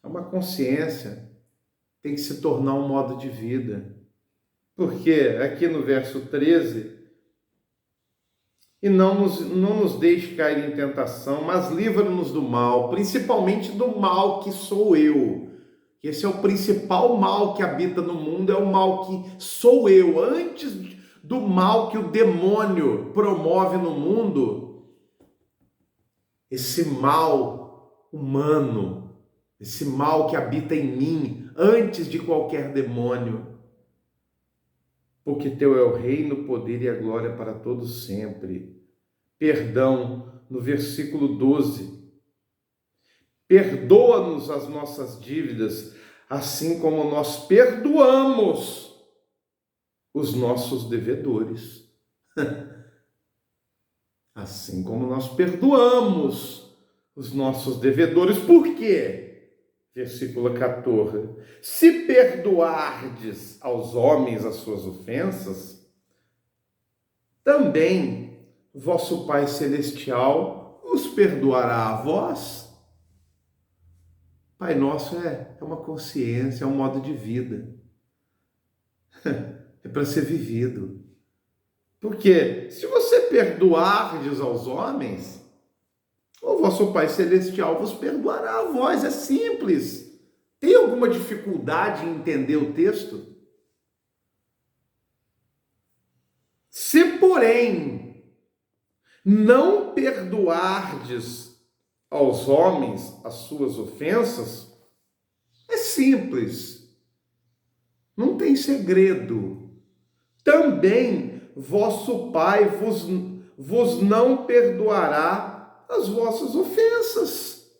é uma consciência, tem que se tornar um modo de vida. Porque aqui no verso 13, e não nos deixe cair em tentação, mas livra-nos do mal, principalmente do mal que sou eu. Esse é o principal mal que habita no mundo, é o mal que sou eu. Antes do mal que o demônio promove no mundo, esse mal humano, esse mal que habita em mim, antes de qualquer demônio. Porque teu é o reino, o poder e a glória para todos sempre. Perdão, no versículo 12. Perdoa-nos as nossas dívidas, assim como nós perdoamos os nossos devedores. Assim como nós perdoamos os nossos devedores. Por quê? Versículo 14. Se perdoardes aos homens as suas ofensas, também vosso Pai Celestial os perdoará a vós. Pai Nosso é uma consciência, é um modo de vida. É para ser vivido. Porque se você perdoardes aos homens, o vosso Pai Celestial vos perdoará a vós. É simples. Tem alguma dificuldade em entender o texto? Se, porém, não perdoardes aos homens as suas ofensas, é simples. Não tem segredo. Também vosso Pai vos não perdoará as vossas ofensas.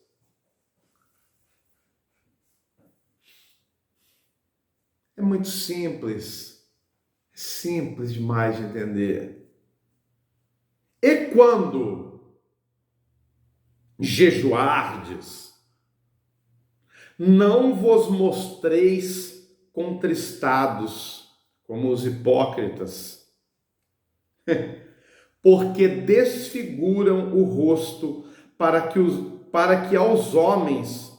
É muito simples. É simples demais de entender. E quando jejuardes, não vos mostreis contristados, como os hipócritas, porque desfiguram o rosto para que aos homens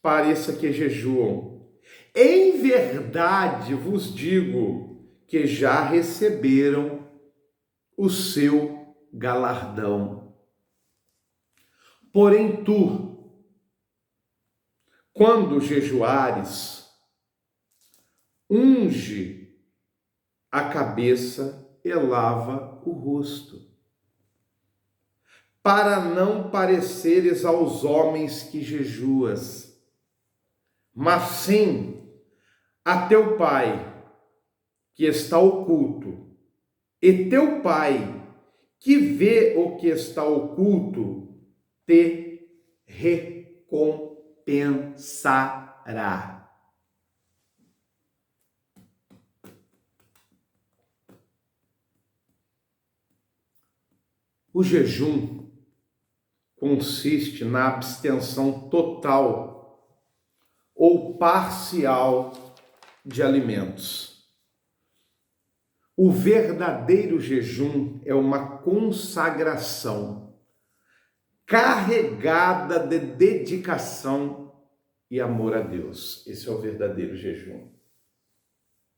pareça que jejuam. Em verdade vos digo que já receberam o seu galardão. Porém tu, quando jejuares, unge a cabeça e lava o rosto, para não pareceres aos homens que jejuas, mas sim a teu Pai que está oculto, e teu Pai que vê o que está oculto te recompensará. O jejum consiste na abstenção total ou parcial de alimentos. O verdadeiro jejum é uma consagração carregada de dedicação e amor a Deus. Esse é o verdadeiro jejum.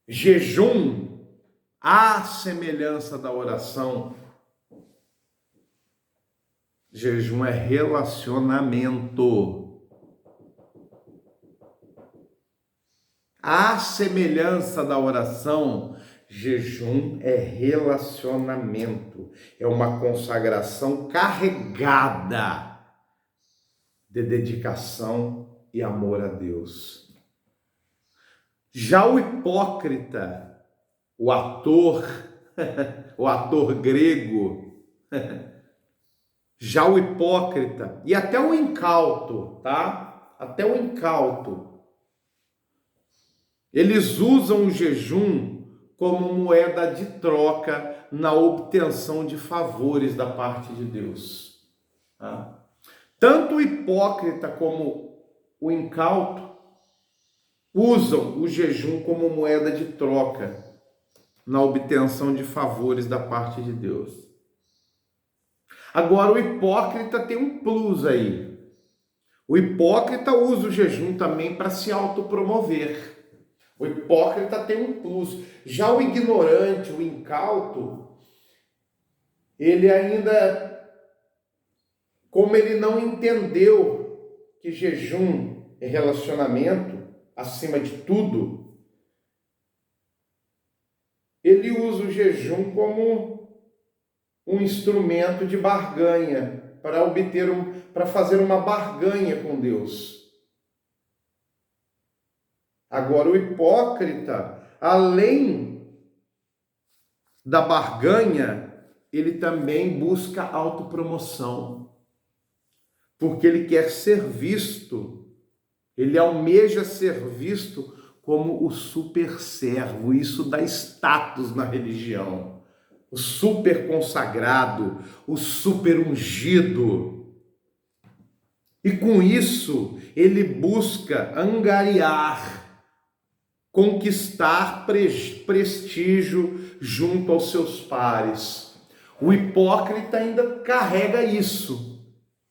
Jejum, à semelhança da oração, jejum é relacionamento. À semelhança da oração, jejum é relacionamento. É uma consagração carregada de dedicação e amor a Deus. Já o hipócrita, o ator grego, já o hipócrita e até o incauto, tá? Até o incauto. Eles usam o jejum como moeda de troca na obtenção de favores da parte de Deus. Tá? Tanto o hipócrita como o incauto usam o jejum como moeda de troca na obtenção de favores da parte de Deus. Agora, o hipócrita tem um plus aí. O hipócrita usa o jejum também para se autopromover. O hipócrita tem um plus. Já o ignorante, o incauto, ele ainda, como ele não entendeu que jejum é relacionamento, acima de tudo, ele usa o jejum como um instrumento de barganha, para fazer uma barganha com Deus. Agora, o hipócrita, além da barganha, ele também busca autopromoção, porque ele quer ser visto, ele almeja ser visto como o super servo. Isso dá status na religião. O super consagrado, o super ungido. E com isso, ele busca angariar, conquistar prestígio junto aos seus pares. O hipócrita ainda carrega isso.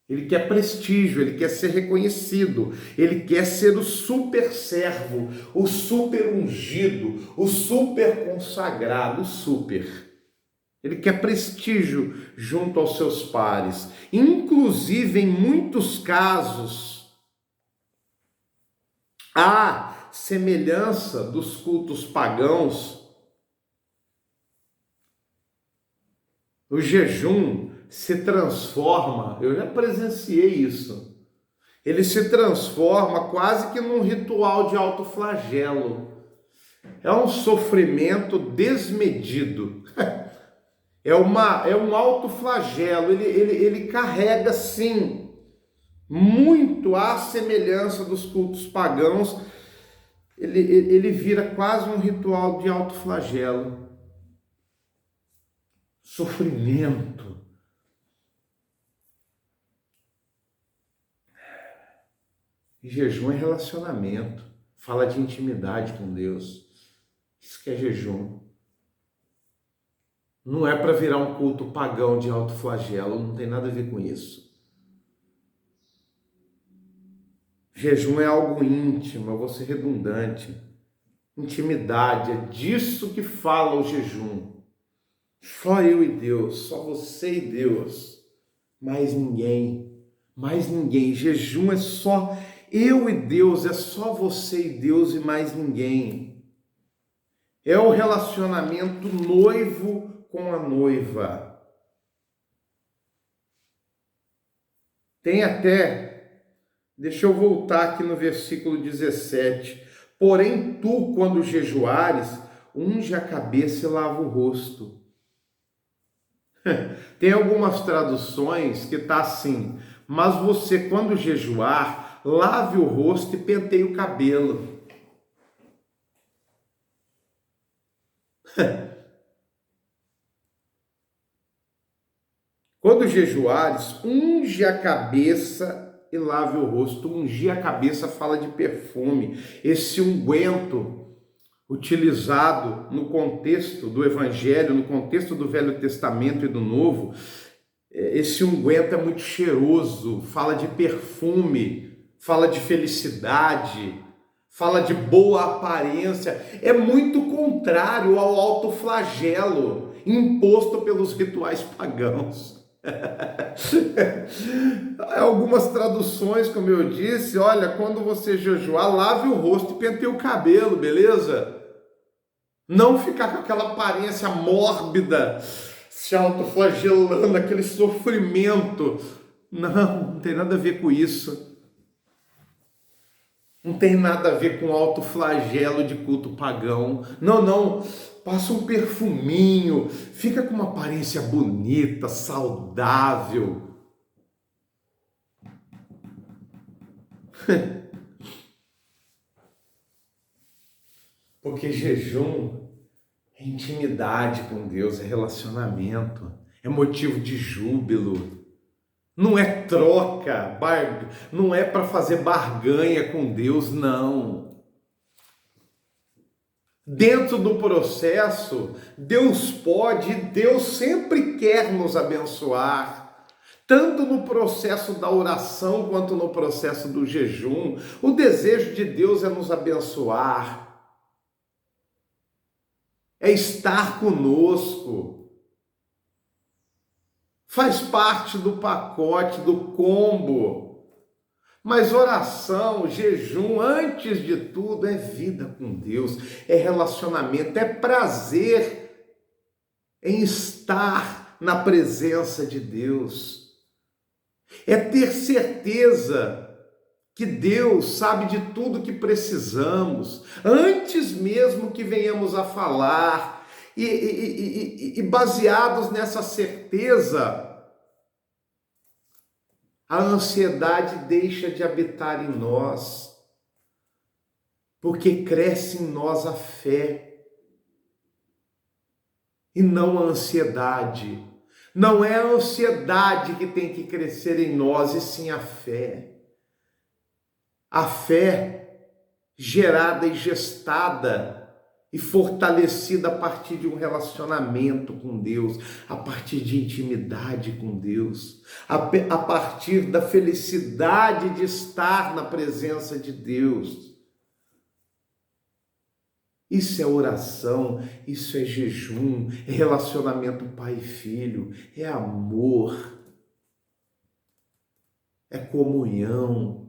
Ele quer prestígio, ele quer ser reconhecido, ele quer ser o super servo, o super ungido, o super consagrado, o super. Ele quer prestígio junto aos seus pares. Inclusive, em muitos casos, há semelhança dos cultos pagãos. O jejum se transforma, eu já presenciei isso, ele se transforma quase que num ritual de autoflagelo. É um sofrimento desmedido. É um autoflagelo. Ele carrega, sim, muito à semelhança dos cultos pagãos. Ele vira quase um ritual de autoflagelo. Sofrimento. E jejum é relacionamento. Fala de intimidade com Deus. Isso que é jejum. Não é para virar um culto pagão de autoflagelo. Não tem nada a ver com isso. Jejum é algo íntimo, eu vou ser redundante. Intimidade, é disso que fala o jejum. Só eu e Deus, só você e Deus. Mais ninguém, mais ninguém. Jejum é só eu e Deus, é só você e Deus e mais ninguém. É o relacionamento noivo com a noiva. Tem até, deixa eu voltar aqui no versículo 17. Porém tu, quando jejuares, unge a cabeça e lava o rosto. Tem algumas traduções que tá assim: mas você, quando jejuar, lave o rosto e penteie o cabelo. Quando jejuares, unge a cabeça e lave o rosto. Ungir a cabeça fala de perfume. Esse unguento utilizado no contexto do Evangelho, no contexto do Velho Testamento e do Novo, esse unguento é muito cheiroso, fala de perfume, fala de felicidade, fala de boa aparência. É muito contrário ao autoflagelo imposto pelos rituais pagãos. Algumas traduções, como eu disse, olha, quando você jejuar, lave o rosto e penteie o cabelo, beleza? Não ficar com aquela aparência mórbida, se autoflagelando, aquele sofrimento. Não tem nada a ver com isso. Não tem nada a ver com autoflagelo de culto pagão. Não. Passa um perfuminho, fica com uma aparência bonita, saudável. Porque jejum é intimidade com Deus, é relacionamento, é motivo de júbilo. Não é troca, não é para fazer barganha com Deus, não. Dentro do processo, Deus pode, Deus sempre quer nos abençoar. Tanto no processo da oração quanto no processo do jejum, o desejo de Deus é nos abençoar, é estar conosco. Faz parte do pacote, do combo. Mas oração, jejum, antes de tudo, é vida com Deus, é relacionamento, é prazer em estar na presença de Deus. É ter certeza que Deus sabe de tudo que precisamos, antes mesmo que venhamos a falar. E baseados nessa certeza, a ansiedade deixa de habitar em nós, porque cresce em nós a fé, e não a ansiedade. Não é a ansiedade que tem que crescer em nós, e sim a fé. A fé gerada e gestada e fortalecida a partir de um relacionamento com Deus, a partir de intimidade com Deus, a partir da felicidade de estar na presença de Deus. Isso é oração, isso é jejum, é relacionamento pai e filho, é amor, é comunhão.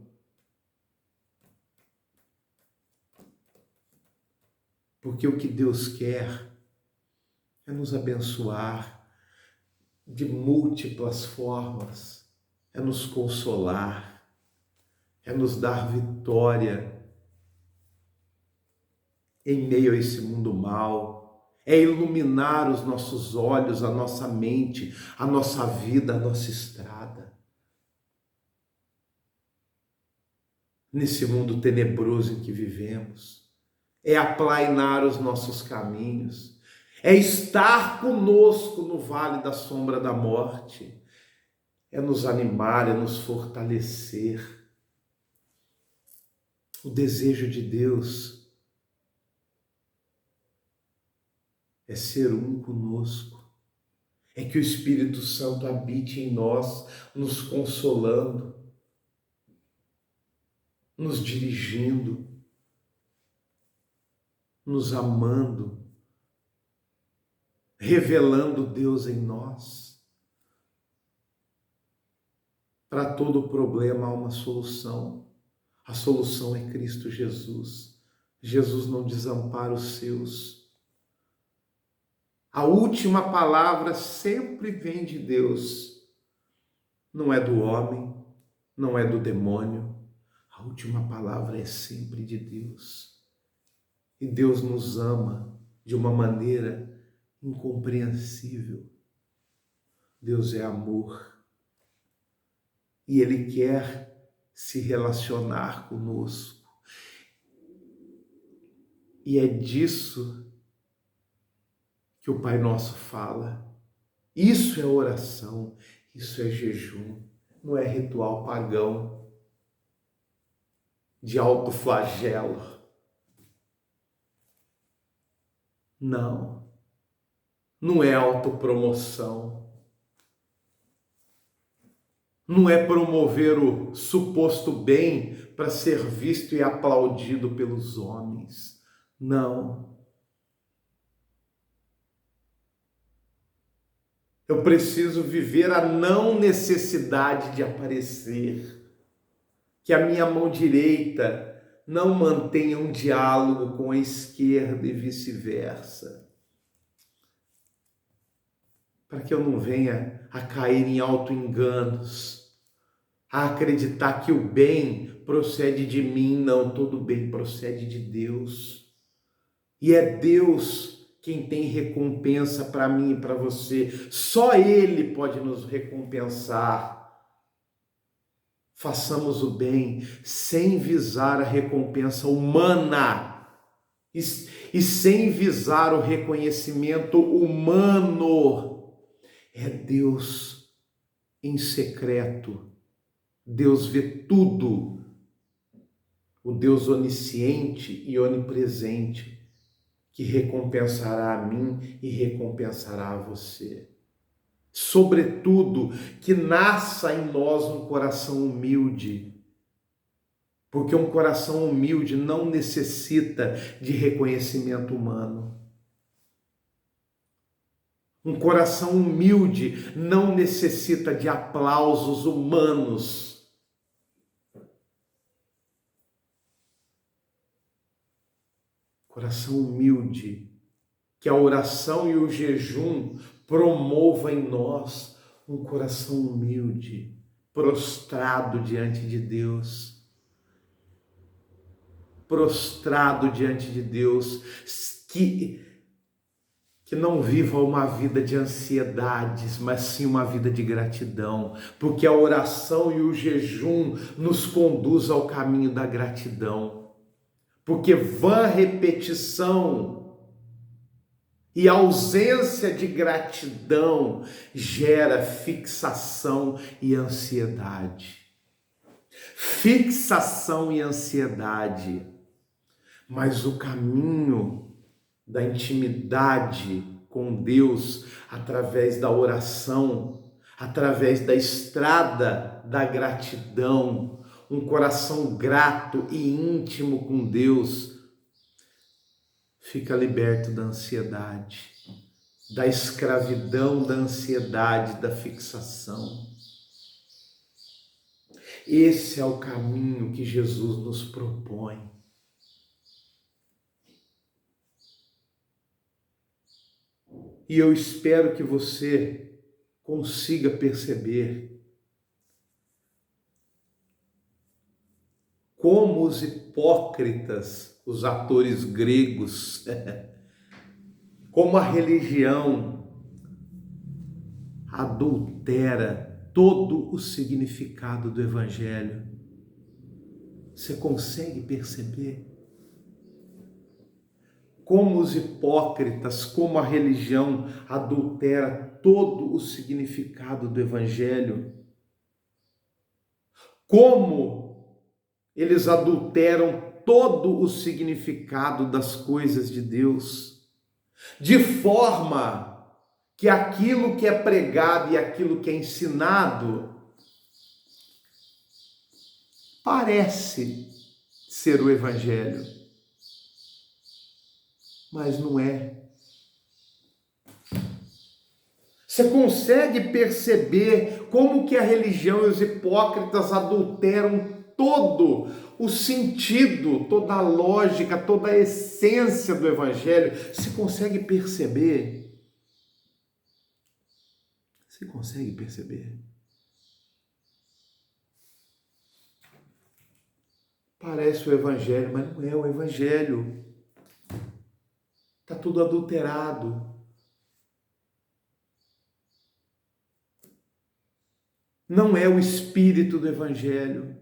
Porque o que Deus quer é nos abençoar de múltiplas formas, é nos consolar, é nos dar vitória em meio a esse mundo mau, é iluminar os nossos olhos, a nossa mente, a nossa vida, a nossa estrada. Nesse mundo tenebroso em que vivemos, é aplainar os nossos caminhos, é estar conosco no vale da sombra da morte, é nos animar, é nos fortalecer. O desejo de Deus é ser um conosco, é que o Espírito Santo habite em nós, nos consolando, nos dirigindo, nos amando, revelando Deus em nós. Para todo problema há uma solução. A solução é Cristo Jesus. Jesus não desampara os seus. A última palavra sempre vem de Deus. Não é do homem, não é do demônio. A última palavra é sempre de Deus. E Deus nos ama de uma maneira incompreensível. Deus é amor. E Ele quer se relacionar conosco. E é disso que o Pai Nosso fala. Isso é oração, isso é jejum, não é ritual pagão de autoflagelo. Não é autopromoção. Não é promover o suposto bem para ser visto e aplaudido pelos homens. Não. Eu preciso viver a não necessidade de aparecer. Que a minha mão direita não mantenha um diálogo com a esquerda e vice-versa. Para que eu não venha a cair em auto-enganos, a acreditar que o bem procede de mim. Não, todo bem procede de Deus. E é Deus quem tem recompensa para mim e para você. Só Ele pode nos recompensar. Façamos o bem sem visar a recompensa humana e sem visar o reconhecimento humano. É Deus em secreto. Deus vê tudo. O Deus onisciente e onipresente, que recompensará a mim e recompensará a você. Sobretudo, que nasça em nós um coração humilde, porque um coração humilde não necessita de reconhecimento humano. Um coração humilde não necessita de aplausos humanos. Coração humilde, que a oração e o jejum promova em nós um coração humilde, prostrado diante de Deus. Prostrado diante de Deus, que não viva uma vida de ansiedades, mas sim uma vida de gratidão, porque a oração e o jejum nos conduz ao caminho da gratidão. Porque vã repetição e ausência de gratidão gera fixação e ansiedade. Fixação e ansiedade. Mas o caminho da intimidade com Deus através da oração, através da estrada da gratidão, um coração grato e íntimo com Deus, fica liberto da ansiedade, da escravidão, da ansiedade, da fixação. Esse é o caminho que Jesus nos propõe. E eu espero que você consiga perceber como os hipócritas, os atores gregos, como a religião adultera todo o significado do Evangelho. Você consegue perceber? Como os hipócritas, como a religião adultera todo o significado do Evangelho. Como eles adulteram todo o significado das coisas de Deus. De forma que aquilo que é pregado e aquilo que é ensinado parece ser o Evangelho, mas não é. Você consegue perceber como que a religião e os hipócritas adulteram todo o sentido, toda a lógica, toda a essência do Evangelho? Você consegue perceber? Você consegue perceber? Parece o Evangelho, mas não é o Evangelho. Está tudo adulterado. Não é o espírito do Evangelho.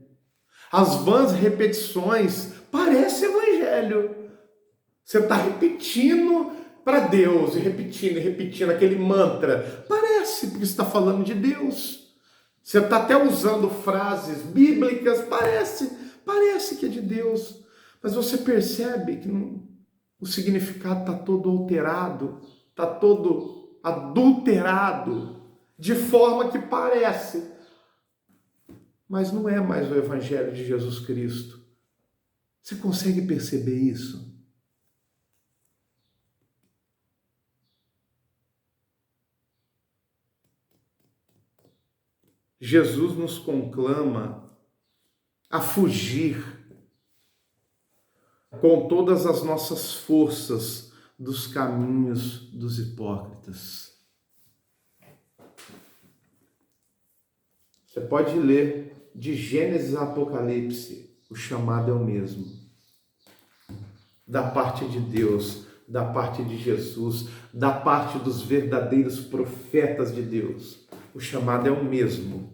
As vãs repetições parecem Evangelho. Você está repetindo para Deus, e repetindo aquele mantra. Parece, porque você está falando de Deus. Você está até usando frases bíblicas, parece que é de Deus. Mas você percebe que o significado está todo alterado, está todo adulterado, de forma que parece, mas não é mais o Evangelho de Jesus Cristo. Você consegue perceber isso? Jesus nos conclama a fugir com todas as nossas forças dos caminhos dos hipócritas. Você pode ler de Gênesis a Apocalipse, o chamado é o mesmo. Da parte de Deus, da parte de Jesus, da parte dos verdadeiros profetas de Deus, o chamado é o mesmo.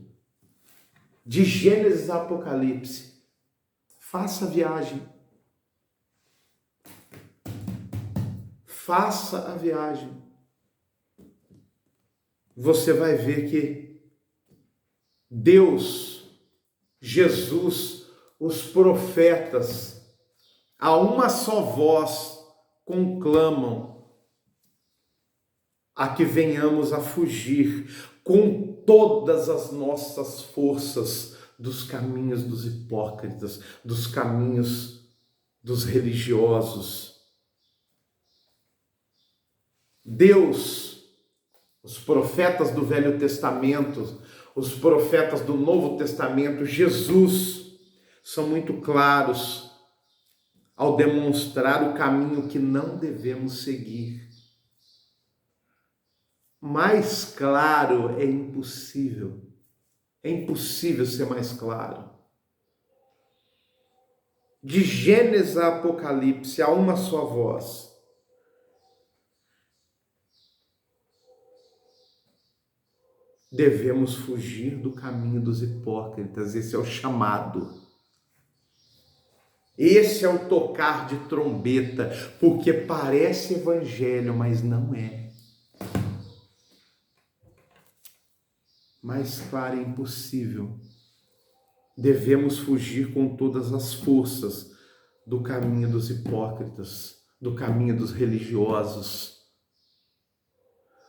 De Gênesis a Apocalipse, faça a viagem. Faça a viagem. Você vai ver que Deus, Jesus, os profetas, a uma só voz conclamam a que venhamos a fugir com todas as nossas forças dos caminhos dos hipócritas, dos caminhos dos religiosos. Deus, os profetas do Velho Testamento, os profetas do Novo Testamento, Jesus, são muito claros ao demonstrar o caminho que não devemos seguir. Mais claro é impossível. É impossível ser mais claro. De Gênesis a Apocalipse, há uma só voz. Devemos fugir do caminho dos hipócritas. Esse é o chamado. Esse é o tocar de trombeta, porque parece evangelho, mas não é. Mais claro é impossível. Devemos fugir com todas as forças do caminho dos hipócritas, do caminho dos religiosos.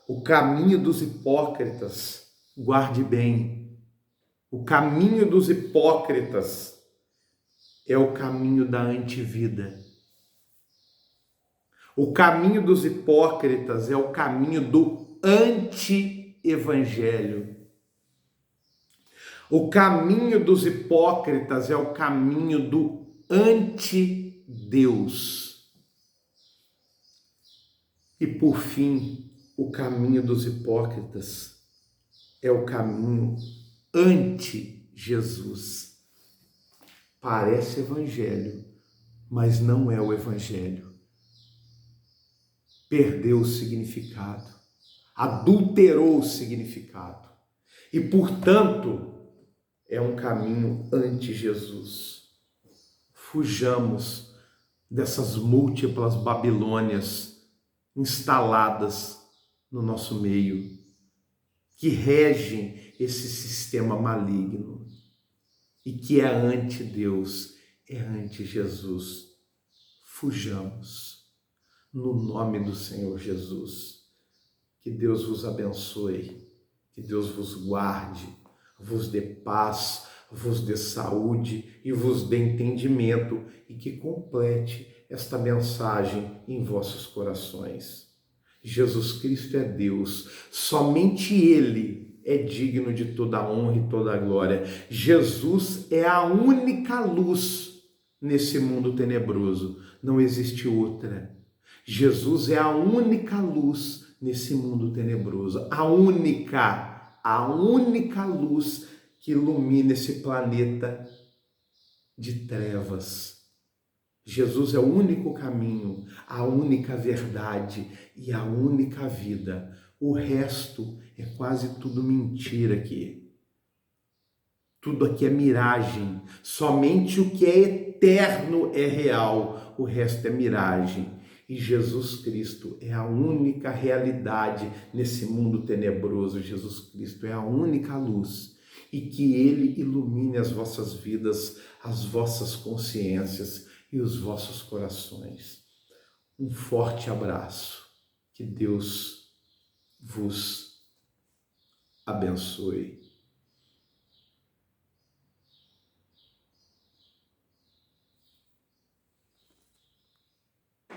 O caminho dos hipócritas, guarde bem, o caminho dos hipócritas é o caminho da antivida. O caminho dos hipócritas é o caminho do anti-evangelho. O caminho dos hipócritas é o caminho do anti-Deus. E por fim, o caminho dos hipócritas é o caminho anti-Jesus. Parece evangelho, mas não é o evangelho. Perdeu o significado, adulterou o significado e, portanto, é um caminho anti-Jesus. Fujamos dessas múltiplas Babilônias instaladas no nosso meio, que regem esse sistema maligno e que é anti-Deus, é anti-Jesus. Fujamos. No nome do Senhor Jesus, que Deus vos abençoe, que Deus vos guarde, vos dê paz, vos dê saúde e vos dê entendimento e que complete esta mensagem em vossos corações. Jesus Cristo é Deus, somente Ele é digno de toda a honra e toda a glória. Jesus é a única luz nesse mundo tenebroso, não existe outra. Jesus é a única luz nesse mundo tenebroso, a única luz que ilumina esse planeta de trevas. Jesus é o único caminho, a única verdade e a única vida. O resto é quase tudo mentira aqui. Tudo aqui é miragem. Somente o que é eterno é real. O resto é miragem. E Jesus Cristo é a única realidade nesse mundo tenebroso. Jesus Cristo é a única luz. E que Ele ilumine as vossas vidas, as vossas consciências e os vossos corações. Um forte abraço. Que Deus vos abençoe.